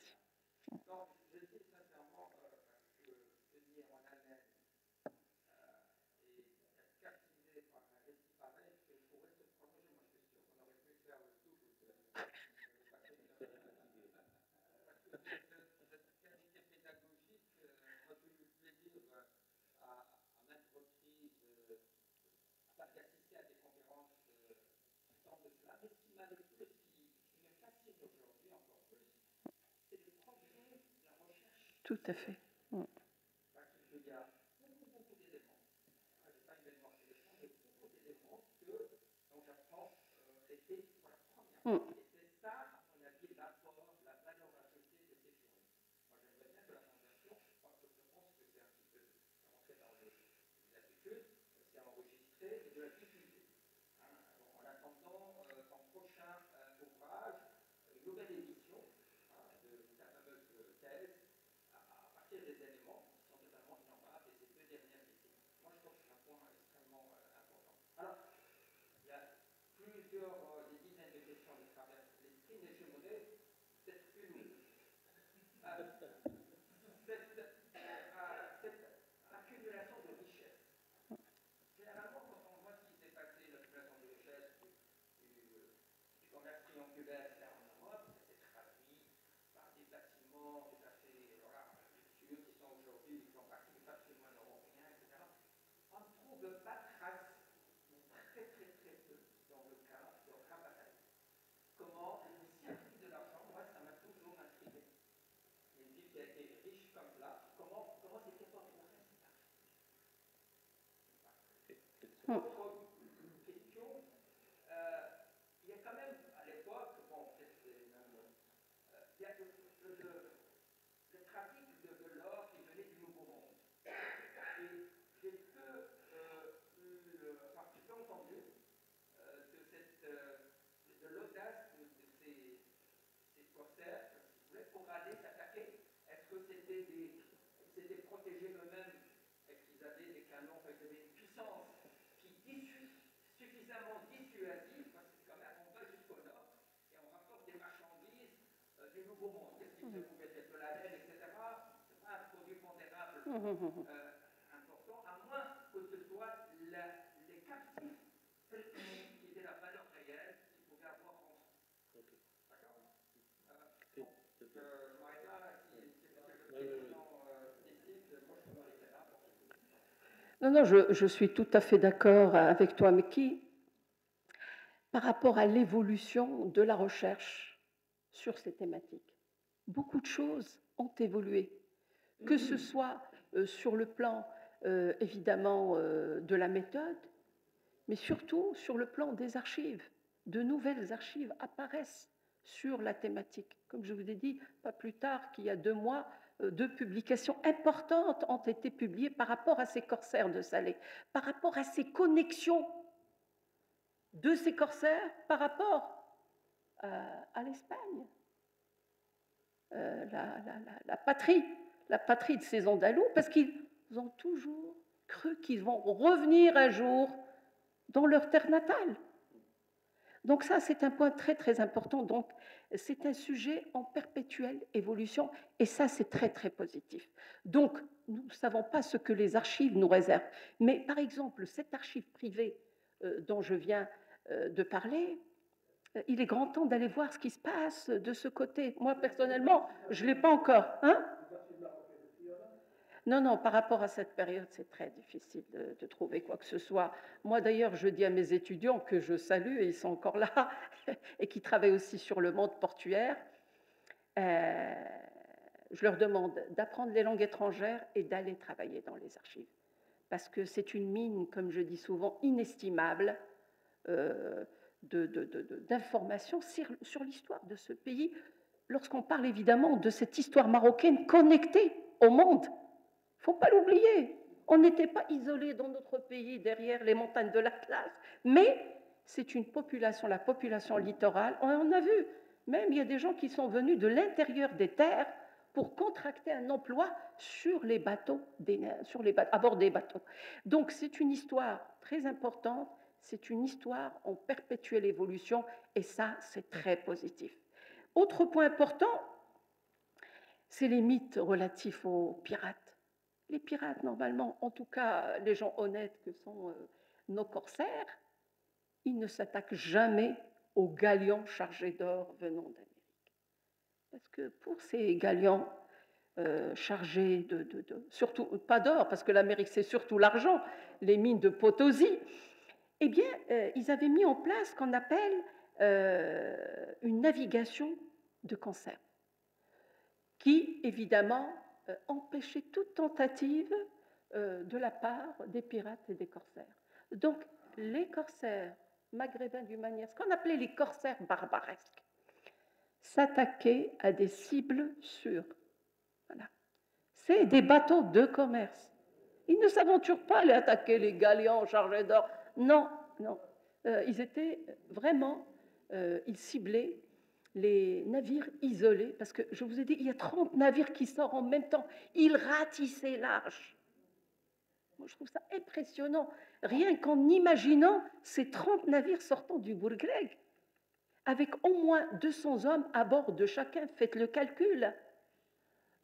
Tout à fait. bâtiments tout à fait luxueux qui sont aujourd'hui, qui font partie du patrimoine européen, etc. On ne trouve pas de traces, ou très très très peu, dans le cas de Rabat. Comment le circuit de l'argent, moi ça m'a toujours intrigué. Une ville qui a été riche comme là, comment c'était pas pour rien cet argent? Autre question, il y a quand même à l'époque, bon, peut-être c'est même, il y a le trafic de l'or qui venait du Nouveau Monde. Et j'ai peu entendu de l'audace de ces corsaires, si vous voulez, pour aller s'attaquer. Est-ce que c'était protégés eux-mêmes? Est-ce qu'ils avaient des canons? Est-ce qu'ils avaient une puissance suffisamment dissuasive? Parce que quand même, on va jusqu'au nord et on rapporte des marchandises du Nouveau Monde. Qu'est-ce qu'ils pouvaient être de la laine, etc. C'est pas un produit pondérable important, à moins que ce soit les captifs qui étaient la valeur réelle qu'ils pouvaient avoir en France. D'accord? Je m'arrête là. Si le président décide, moi je peux m'arrêter là. Non, non, je suis tout à fait d'accord avec toi, Meki, par rapport à l'évolution de la recherche sur ces thématiques. Beaucoup de choses ont évolué, que ce soit sur le plan, évidemment, de la méthode, mais surtout sur le plan des archives. De nouvelles archives apparaissent sur la thématique. Comme je vous ai dit, pas plus tard qu'il y a 2 mois, 2 publications importantes ont été publiées par rapport à ces corsaires de Salé, par rapport à ces connexions de ces corsaires par rapport à l'Espagne, la patrie de ces Andalous, parce qu'ils ont toujours cru qu'ils vont revenir un jour dans leur terre natale. Donc ça, c'est un point très très important. Donc c'est un sujet en perpétuelle évolution et ça, c'est très très positif. Donc nous ne savons pas ce que les archives nous réservent. Mais par exemple, cette archive privée dont je viens de parler, il est grand temps d'aller voir ce qui se passe de ce côté. Moi, personnellement, je ne l'ai pas encore. Hein? Non, non, par rapport à cette période, c'est très difficile de trouver quoi que ce soit. Moi, d'ailleurs, je dis à mes étudiants que je salue, et ils sont encore là, et qui travaillent aussi sur le monde portuaire, je leur demande d'apprendre les langues étrangères et d'aller travailler dans les archives. Parce que c'est une mine, comme je dis souvent, inestimable d'informations sur l'histoire de ce pays, lorsqu'on parle évidemment de cette histoire marocaine connectée au monde. Il ne faut pas l'oublier. On n'était pas isolé dans notre pays derrière les montagnes de l'Atlas, mais c'est une population, la population littorale. On a vu, même il y a des gens qui sont venus de l'intérieur des terres pour contracter un emploi sur les bateaux, à bord des bateaux. Donc c'est une histoire très importante, c'est une histoire en perpétuelle évolution, et ça, c'est très positif. Autre point important, c'est les mythes relatifs aux pirates. Les pirates, normalement, en tout cas les gens honnêtes que sont nos corsaires, ils ne s'attaquent jamais aux galions chargés d'or venant d'Amérique. Parce que pour ces galions chargés surtout pas d'or, parce que l'Amérique c'est surtout l'argent, les mines de Potosi, eh bien, ils avaient mis en place ce qu'on appelle une navigation de conserve, qui, évidemment, empêchait toute tentative de la part des pirates et des corsaires. Donc, les corsaires maghrébins, d'une manière, ce qu'on appelait les corsaires barbaresques, s'attaquaient à des cibles sûres. Voilà. C'est des bateaux de commerce. Ils ne s'aventurent pas à aller attaquer les galions chargés d'or. Non, non. Ils étaient vraiment, ils ciblaient les navires isolés, parce que je vous ai dit, il y a 30 navires qui sortent en même temps. Ils ratissaient large. Moi, je trouve ça impressionnant, rien qu'en imaginant ces 30 navires sortant du Bourgleg, avec au moins 200 hommes à bord de chacun, faites le calcul.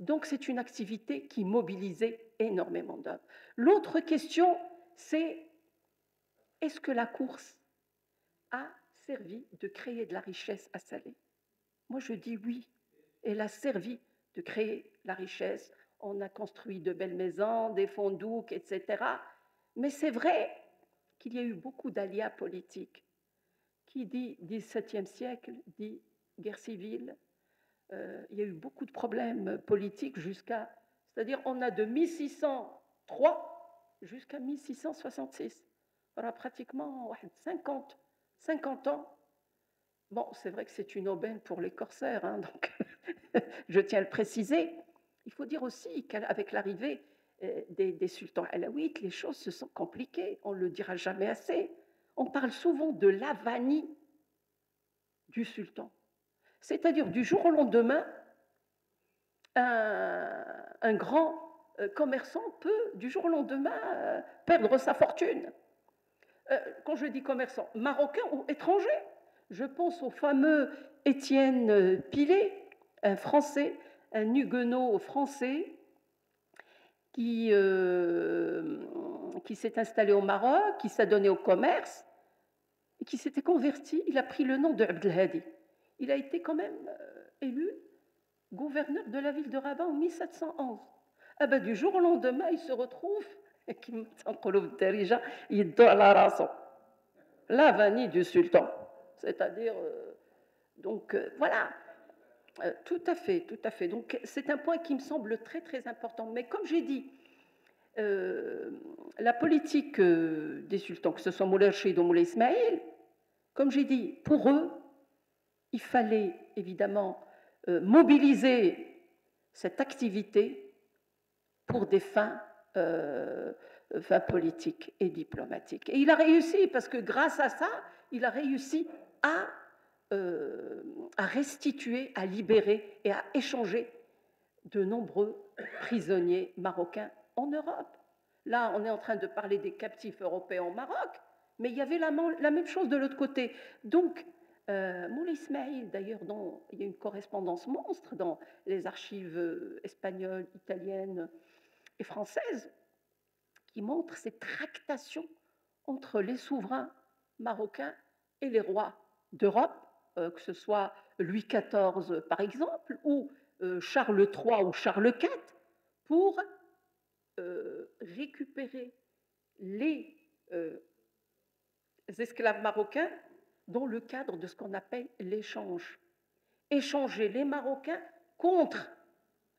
Donc, c'est une activité qui mobilisait énormément d'hommes. L'autre question, c'est est-ce que la course a servi de créer de la richesse à Salé? Moi, je dis oui. Elle a servi de créer la richesse. On a construit de belles maisons, des fondouks, etc. Mais c'est vrai qu'il y a eu beaucoup d'aléas politiques. Qui dit XVIIe siècle dit guerre civile. Il y a eu beaucoup de problèmes politiques jusqu'à... C'est-à-dire on a de 1603 jusqu'à 1666. Voilà, pratiquement 50 ans. Bon, c'est vrai que c'est une aubaine pour les corsaires, hein, donc je tiens à le préciser. Il faut dire aussi qu'avec l'arrivée des sultans alaouites, les choses se sont compliquées. On ne le dira jamais assez. On parle souvent de l'avanie du sultan. C'est-à-dire, du jour au lendemain, un grand commerçant peut, du jour au lendemain, perdre sa fortune. Quand je dis commerçant, marocain ou étranger, je pense au fameux Étienne Pilet, un Français, un huguenot français qui s'est installé au Maroc, qui s'est donné au commerce, et qui s'était converti. Il a pris le nom de Abdelhadi. Il a été quand même élu gouverneur de la ville de Rabat en 1711. Ah ben, du jour au lendemain, il se retrouve, il doit la rançon. La vanille du sultan. C'est-à-dire, voilà, tout à fait, tout à fait. Donc, c'est un point qui me semble très, très important. Mais comme j'ai dit, la politique des sultans, que ce soit Moulay Rachid ou Moulay Ismaïl, comme j'ai dit, pour eux, il fallait évidemment mobiliser cette activité pour des fins politiques et diplomatiques. Et il a réussi, parce que grâce à ça, il a réussi à restituer, à libérer et à échanger de nombreux prisonniers marocains en Europe. Là, on est en train de parler des captifs européens au Maroc, mais il y avait la même chose de l'autre côté. Donc, Moulay Ismaïl, d'ailleurs, il y a une correspondance monstre dans les archives espagnoles, italiennes et françaises qui montre ces tractations entre les souverains marocains et les rois d'Europe, que ce soit Louis XIV par exemple, ou Charles III ou Charles IV, pour récupérer les esclaves marocains dans le cadre de ce qu'on appelle l'échange. Échanger les Marocains contre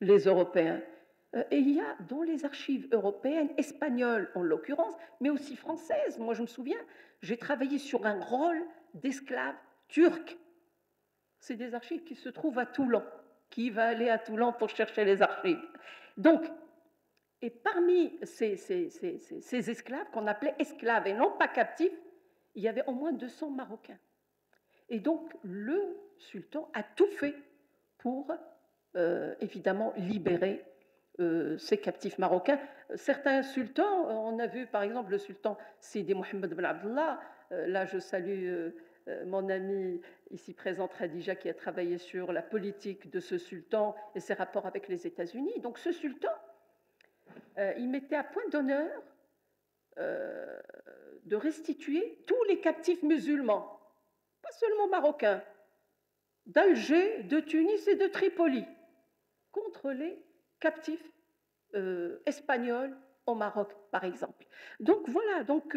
les Européens. Et il y a dans les archives européennes, espagnoles en l'occurrence, mais aussi françaises. Moi, je me souviens, j'ai travaillé sur un rôle d'esclave turc. C'est des archives qui se trouvent à Toulon. Qui va aller à Toulon pour chercher les archives? Donc, et parmi ces esclaves, qu'on appelait esclaves et non pas captifs, il y avait au moins 200 Marocains. Et donc, le sultan a tout fait pour, évidemment, libérer ces captifs marocains. Certains sultans, on a vu par exemple le sultan Sidi Mohammed Ben Abdallah, là je salue mon ami ici présent Khadija qui a travaillé sur la politique de ce sultan et ses rapports avec les États-Unis. Donc ce sultan, il mettait à point d'honneur de restituer tous les captifs musulmans, pas seulement marocains, d'Alger, de Tunis et de Tripoli, contre les captifs espagnols au Maroc, par exemple. Donc voilà, donc,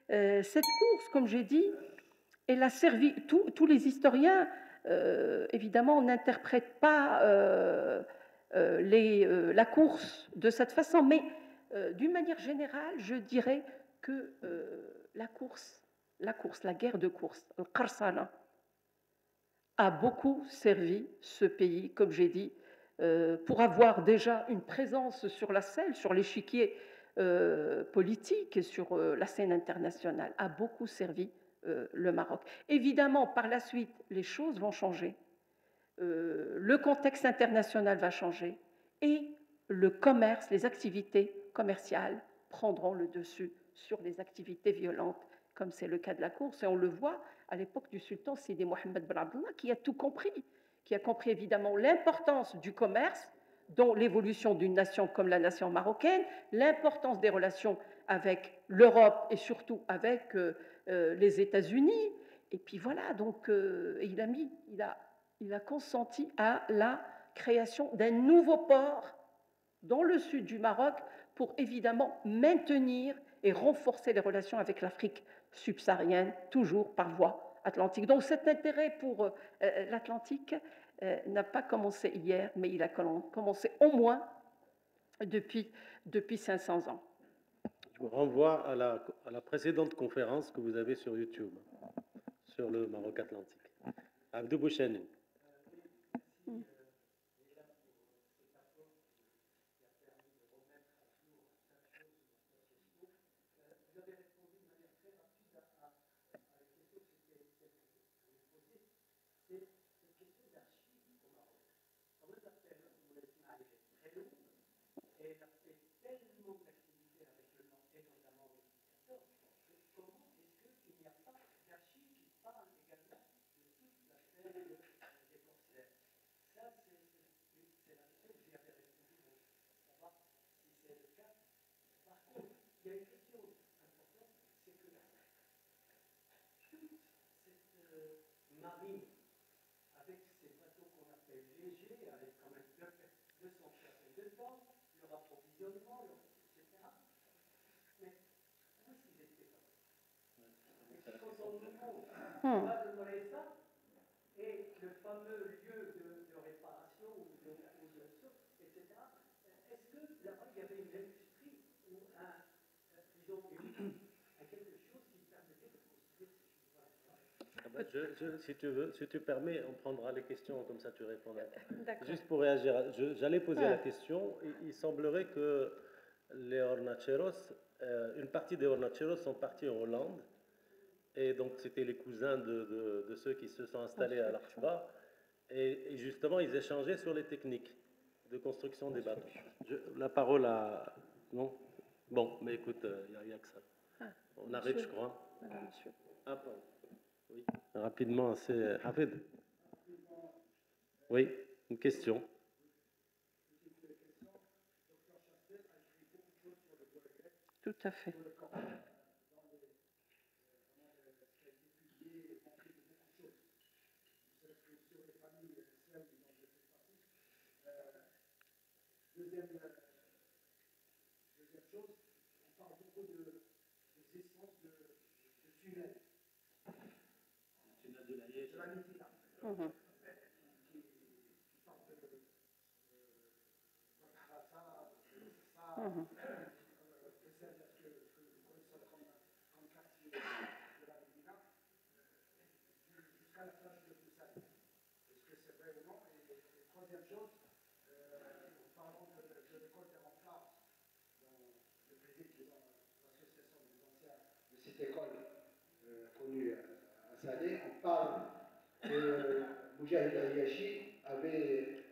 cette course, comme j'ai dit, elle a servi, tous les historiens, évidemment, n'interprètent pas la course de cette façon, mais d'une manière générale, je dirais que la guerre de course, le Qarsana, a beaucoup servi ce pays, comme j'ai dit, pour avoir déjà une présence sur la scène, sur l'échiquier politique et sur la scène internationale, a beaucoup servi le Maroc. Évidemment, par la suite, les choses vont changer, le contexte international va changer et le commerce, les activités commerciales prendront le dessus sur les activités violentes, comme c'est le cas de la course. Et on le voit à l'époque du sultan Sidi Mohammed Ben Abdallah, qui a tout compris, qui a compris évidemment l'importance du commerce dans l'évolution d'une nation comme la nation marocaine, l'importance des relations avec l'Europe et surtout avec les États-Unis. Et puis voilà, donc il a consenti à la création d'un nouveau port dans le sud du Maroc pour évidemment maintenir et renforcer les relations avec l'Afrique subsaharienne, toujours par voie atlantique. Donc cet intérêt pour l'Atlantique n'a pas commencé hier, mais il a commencé au moins depuis 500 ans. Je vous renvoie à la précédente conférence que vous avez sur YouTube, sur le Maroc Atlantique. Abdou Bouchani. Il y a une question importante, c'est que toute cette marine, avec ces bateaux qu'on appelle légers, avec quand même 200 personnes dedans, leur approvisionnement, etc. Mais où est-ce qu'ils étaient là? Et quand on nous montre Bab el-Mreissa et le fameux lieu de réparation ou de etc., est-ce que là-bas il y avait une industrie ou disons, quelque chose qui permettait de construire Si tu veux, si tu permets, on prendra les questions, comme ça tu répondras. Juste pour réagir, j'allais poser la question. Il semblerait que les hornacheros, une partie des hornacheros sont partis en Hollande, et donc c'était les cousins de ceux qui se sont installés à l'Archba, et justement ils échangeaient sur les techniques de construction des bateaux. La parole à... Non? Bon, mais écoute, il n'y a que ça. On arrête, je crois. Monsieur. Ah, pardon. Oui. Rapidement, c'est rapide. Oui, une question. Tout à fait. Deuxième chose, on parle beaucoup des essences de tunnels. Tunnel de la Liège. De la Médina. Qui partent de Bakrata, c'est-à-dire que nous connaissons comme quartier de la Médina, jusqu'à la plage de Boussane. Est-ce que c'est vrai ou non? Et troisième chose, parlons de l'école des remparts, dont je préside l'association des anciens de cette école connue à Salé. On parle que Moujahid Ayashi avait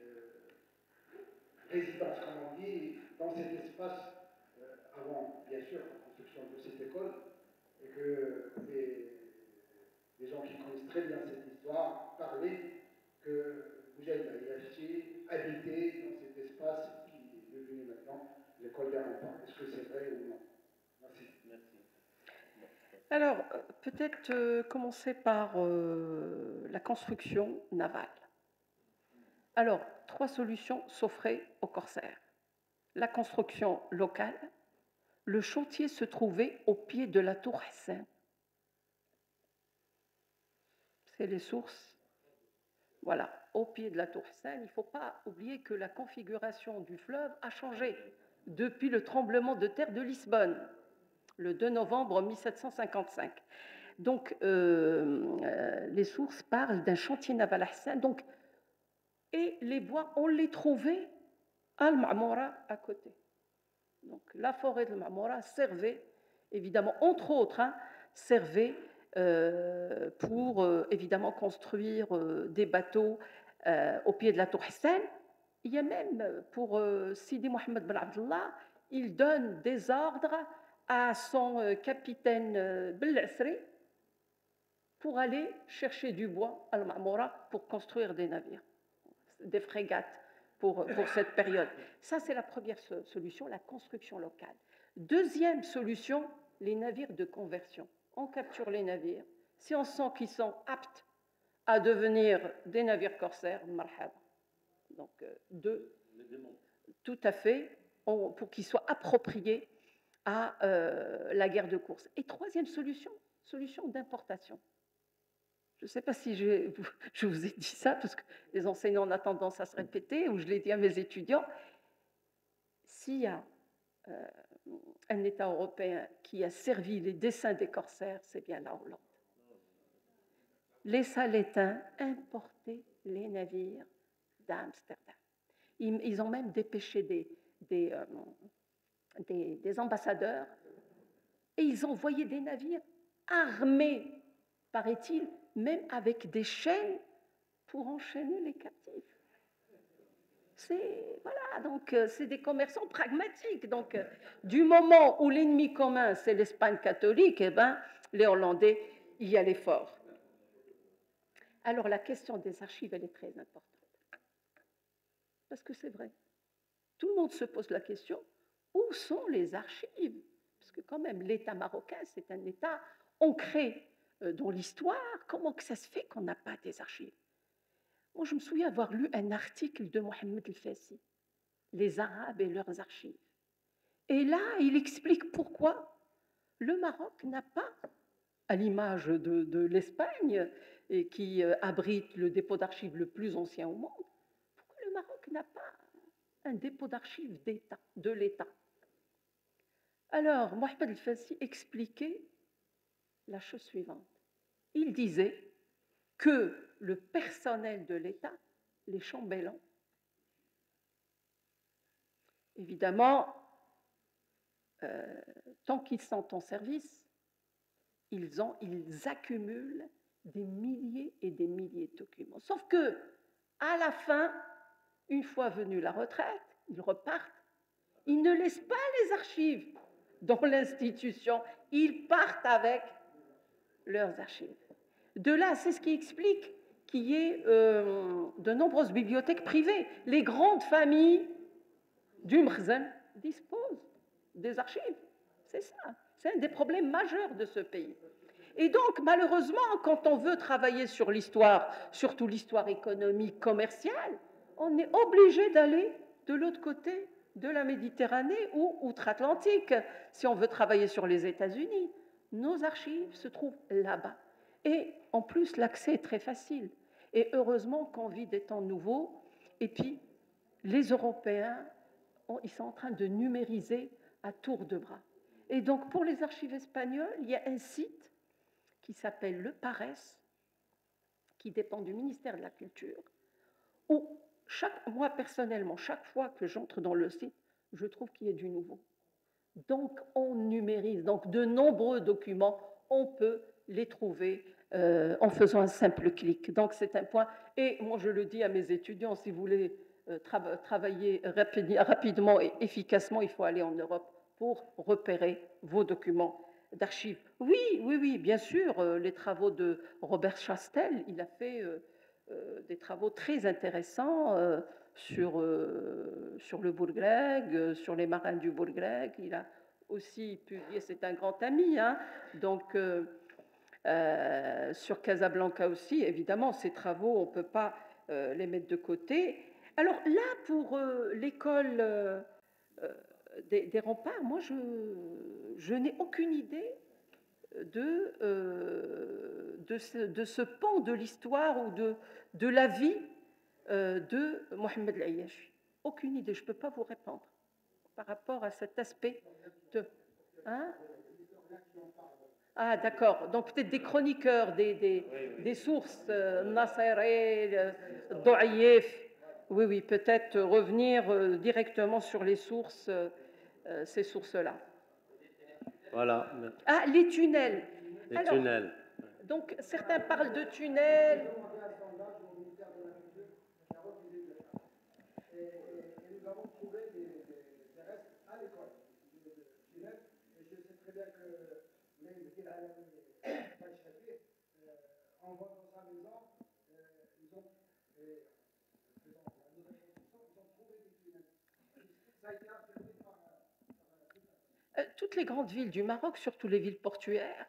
résidence, comme on dit, dans cet espace avant, bien sûr, la construction de cette école, et que les gens qui connaissent très bien cette histoire parlaient que Moujahid Ayashi habitait dans cet espace qui est devenu maintenant l'école des remparts. Est-ce que c'est vrai ou non? Merci. Merci. Alors, peut-être commencer par la construction navale. Alors, 3 solutions s'offraient aux corsaires. La construction locale, le chantier se trouvait au pied de la tour Hassan. C'est les sources. Voilà, au pied de la tour Hassan. Il ne faut pas oublier que la configuration du fleuve a changé depuis le tremblement de terre de Lisbonne, le 2 novembre 1755. Donc, les sources parlent d'un chantier naval Hassan. Donc, et les bois, on les trouvait à Al-Ma'moura à côté. Donc, la forêt de Al-Ma'moura servait, évidemment, entre autres, servait pour évidemment construire des bateaux au pied de la tour Hassan. Il y a même pour Sidi Mohamed Ben Abdallah, il donne des ordres à son capitaine Bel'Asri pour aller chercher du bois à Al-Ma'moura pour construire des navires, des frégates pour cette période. Ça, c'est la première solution, la construction locale. Deuxième solution, les navires de conversion. On capture les navires. Si on sent qu'ils sont aptes à devenir des navires corsaires, marhaba. donc tout à fait, pour qu'ils soient appropriés à la guerre de course. Et troisième solution d'importation. Je ne sais pas si je vous ai dit ça, parce que les enseignants ont tendance à se répéter, ou je l'ai dit à mes étudiants. S'il y a un État européen qui a servi les desseins des corsaires, c'est bien la Hollande. Les Salétains importaient les navires d'Amsterdam. Ils ont même dépêché des ambassadeurs et ils envoyaient des navires armés, paraît-il, même avec des chaînes pour enchaîner les captifs. C'est des commerçants pragmatiques. Donc, du moment où l'ennemi commun, c'est l'Espagne catholique, eh ben, les Hollandais y allaient fort. Alors, la question des archives, elle est très importante. Parce que c'est vrai. Tout le monde se pose la question, où sont les archives? Parce que quand même, l'État marocain, c'est un État ancré dans l'histoire. Comment que ça se fait qu'on n'a pas des archives? Moi, je me souviens avoir lu un article de Mohamed El-Fassi, Les Arabes et leurs archives. Et là, il explique pourquoi le Maroc n'a pas, à l'image de l'Espagne, et qui abrite le dépôt d'archives le plus ancien au monde, pourquoi le Maroc n'a pas un dépôt d'archives d'État, de l'État? Alors, Mohamed El-Fassi expliquait la chose suivante. Il disait que le personnel de l'État, les chambellans, évidemment, tant qu'ils sont en service, ils accumulent des milliers et des milliers de documents. Sauf que, à la fin, une fois venue la retraite, ils repartent. Ils ne laissent pas les archives dans l'institution. Ils partent avec leurs archives. De là, c'est ce qui explique qu'il y ait de nombreuses bibliothèques privées. Les grandes familles du Mkhzen disposent des archives. C'est ça. C'est un des problèmes majeurs de ce pays. Et donc, malheureusement, quand on veut travailler sur l'histoire, surtout l'histoire économique, commerciale, on est obligé d'aller de l'autre côté de la Méditerranée ou outre-Atlantique. Si on veut travailler sur les États-Unis, nos archives se trouvent là-bas. Et en plus, l'accès est très facile. Et heureusement qu'on vit des temps nouveaux. Et puis, les Européens, ils sont en train de numériser à tour de bras. Et donc, pour les archives espagnoles, il y a un site qui s'appelle le PARES, qui dépend du ministère de la Culture, où moi, personnellement, chaque fois que j'entre dans le site, je trouve qu'il y a du nouveau. Donc, on numérise. Donc, de nombreux documents, on peut les trouver en faisant un simple clic. Donc, c'est un point. Et moi, je le dis à mes étudiants, si vous voulez travailler rapidement et efficacement, il faut aller en Europe pour repérer vos documents d'archives. Oui, bien sûr, les travaux de Robert Chastel, il a fait des travaux très intéressants sur le Bourgleg, sur les marins du Bourgleg. Il a aussi publié, c'est un grand ami, hein, donc sur Casablanca aussi, évidemment, ces travaux, on ne peut pas les mettre de côté. Alors là, pour l'école des remparts, moi, je n'ai aucune idée de ce pan de l'histoire ou de la vie de Mohamed El-Ayyachi. Aucune idée, je ne peux pas vous répondre par rapport à cet aspect de... Hein? Ah, d'accord. Donc, peut-être des chroniqueurs, des sources, Nasseré, Douaïef. Oui, peut-être revenir directement sur les sources, ces sources-là. Voilà. Ah, les tunnels. Les tunnels. Donc, certains parlent de tunnels. Nous avons trouvé des restes à l'école, des tunnels, et je sais très bien que en voit dans sa maison, ils ont trouvé des tunnels. Ça a été affirmé par toutes les grandes villes du Maroc, surtout les villes portuaires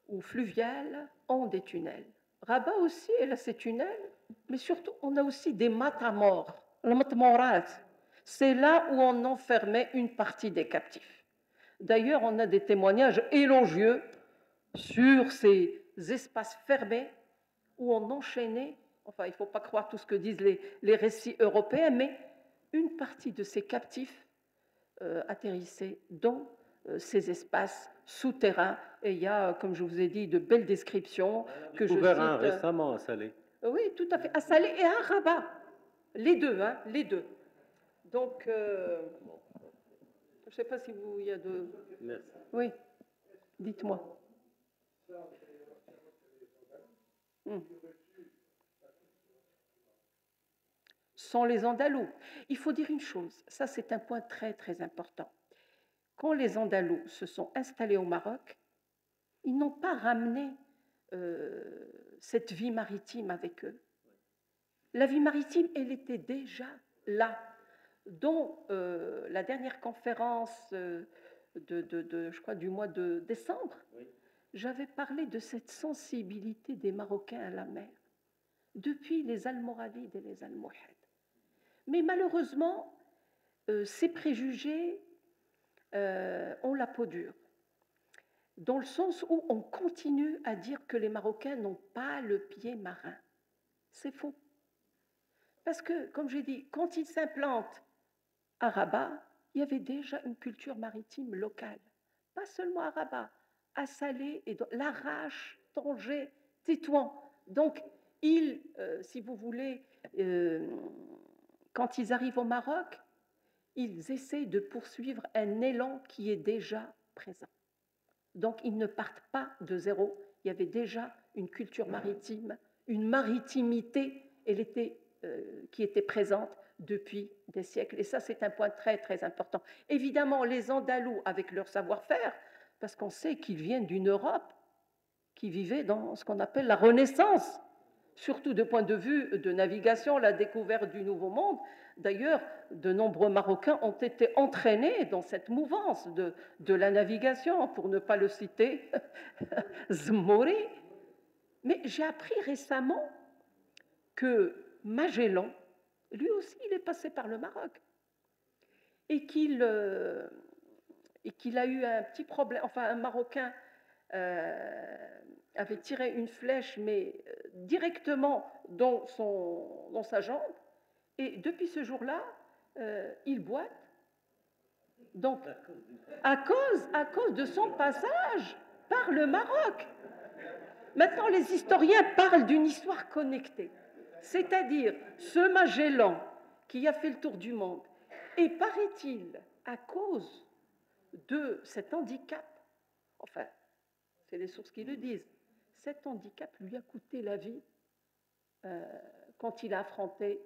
ou fluviales, ont des tunnels. Rabat aussi, elle a ses tunnels, mais surtout, on a aussi des matamores. le matmourat, c'est là où on enfermait une partie des captifs. D'ailleurs, on a des témoignages élogieux sur ces espaces fermés où on enchaînait, enfin, il ne faut pas croire tout ce que disent les récits européens, mais une partie de ces captifs atterrissaient dans ces espaces souterrains. Et il y a, comme je vous ai dit, de belles descriptions que je Découvert un cite. récemment à Salé. Oui, tout à fait, à Salé et à Rabat. Les deux, hein, les deux. Donc, je ne sais pas si vous, il y a de... Merci. Oui, dites-moi. Sans les Andalous. Il faut dire une chose, ça c'est un point très très important. Quand les Andalous se sont installés au Maroc, ils n'ont pas ramené cette vie maritime avec eux. La vie maritime, elle était déjà là. Dont la dernière conférence je crois, du mois de décembre, oui, j'avais parlé de cette sensibilité des Marocains à la mer, depuis les Almoravides et les Almohades. Mais malheureusement, ces préjugés ont la peau dure, dans le sens où on continue à dire que les Marocains n'ont pas le pied marin. C'est faux. Parce que, comme j'ai dit, quand ils s'implantent à Rabat, il y avait déjà une culture maritime locale. Pas seulement à Rabat, à Salé, et Larache, Tanger, Tétouan. Donc, si vous voulez, quand ils arrivent au Maroc, ils essaient de poursuivre un élan qui est déjà présent. Donc, ils ne partent pas de zéro. Il y avait déjà une culture maritime, une maritimité qui était présente depuis des siècles. Et ça, c'est un point très, très important. Évidemment, les Andalous, avec leur savoir-faire, parce qu'on sait qu'ils viennent d'une Europe qui vivait dans ce qu'on appelle la Renaissance, surtout de point de vue de navigation, la découverte du Nouveau Monde. D'ailleurs, de nombreux Marocains ont été entraînés dans cette mouvance de la navigation, pour ne pas le citer, Zmouri. Mais j'ai appris récemment que Magellan, lui aussi, il est passé par le Maroc et qu'il a eu un petit problème. Enfin, un Marocain avait tiré une flèche, mais directement dans sa jambe. Et depuis ce jour-là, il boite. Donc, à cause de son passage par le Maroc. Maintenant, les historiens parlent d'une histoire connectée. C'est-à-dire, ce Magellan qui a fait le tour du monde, et paraît-il, à cause de cet handicap, enfin, c'est les sources qui le disent, cet handicap lui a coûté la vie quand il a affronté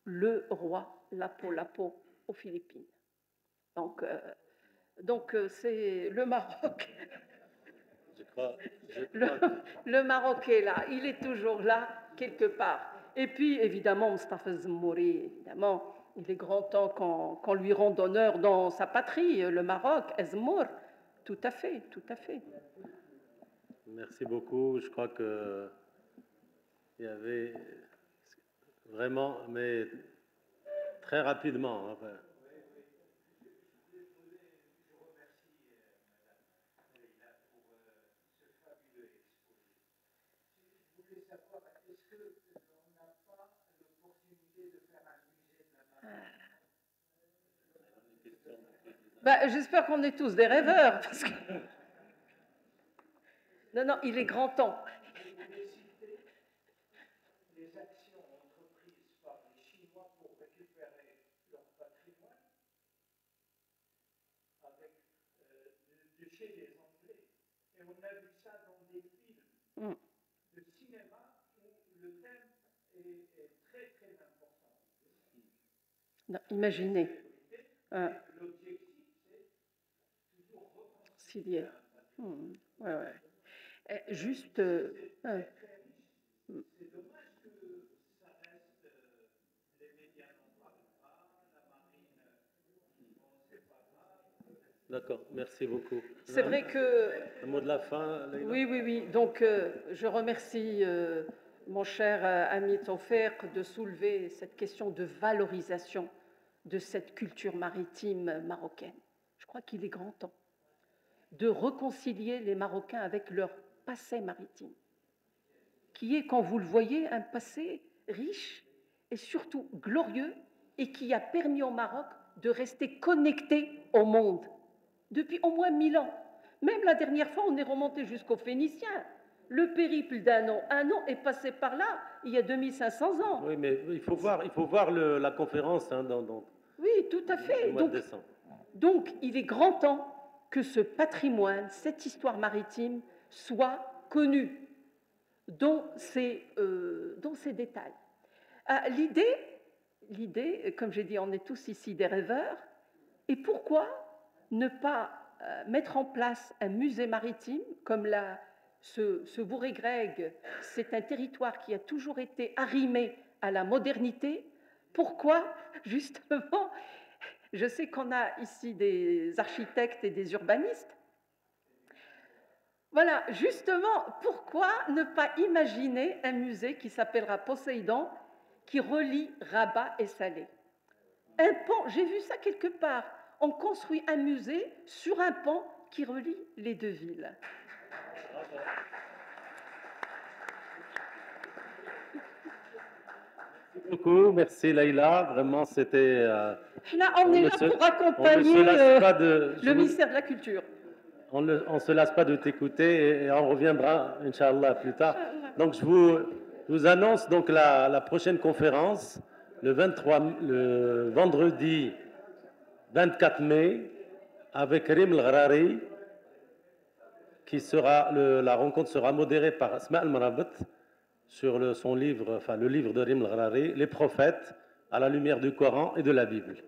le roi Lapo-Lapo aux Philippines. Donc c'est le Maroc. Le Maroc est là, il est toujours là, quelque part. Et puis, évidemment, Mustafa Zmouri, évidemment, il est grand temps qu'on lui rende honneur dans sa patrie, le Maroc, Ezmour. Tout à fait, tout à fait. Merci beaucoup. Je crois qu'il y avait vraiment, mais très rapidement. Enfin. J'espère qu'on est tous des rêveurs. Parce que... Non, il est grand temps. Les actions entreprises par les Chinois pour récupérer leur patrimoine de chez les Anglais. Et on a vu ça dans des films de cinéma où le thème est très, très important. Non, imaginez. L'objectif, c'est toujours reconstruire. Ouais. Juste. C'est dommage que ça reste. Les médias n'en parlent pas, la marine, c'est pas grave. D'accord, merci beaucoup. C'est vrai que... Un mot de la fin, Leïla. Oui. Donc, je remercie mon cher ami Tawfiq, de soulever cette question de valorisation de cette culture maritime marocaine. Je crois qu'il est grand temps de réconcilier les Marocains avec leur passé maritime, qui est, quand vous le voyez, un passé riche et surtout glorieux et qui a permis au Maroc de rester connecté au monde depuis au moins 1000 ans. Même la dernière fois, on est remonté jusqu'aux Phéniciens. Le périple d'un an, est passé par là il y a 2500 ans. Oui, mais il faut voir la conférence oui, tout à fait. le mois de décembre. Donc, il est grand temps que ce patrimoine, cette histoire maritime, soit connue dans ses détails. L'idée, comme j'ai dit, on est tous ici des rêveurs, et pourquoi ne pas mettre en place un musée maritime comme ce Bourg-et-Greg, c'est un territoire qui a toujours été arrimé à la modernité. Pourquoi, justement, je sais qu'on a ici des architectes et des urbanistes. Voilà, justement, pourquoi ne pas imaginer un musée qui s'appellera Poséidon, qui relie Rabat et Salé? Un pont, j'ai vu ça quelque part, on construit un musée sur un pont qui relie les deux villes. Merci beaucoup, merci Leïla, vraiment c'était... Là, on est là pour accompagner le ministère de la Culture. On ne se lasse pas de t'écouter et on reviendra, Inch'Allah, plus tard. Donc je vous annonce donc la prochaine conférence, le vendredi 24 mai, avec Rim El-Ghrari, la rencontre sera modérée par Asma Al-Marabat sur son livre, le livre de Rim El-Ghrari, Les prophètes à la lumière du Coran et de la Bible.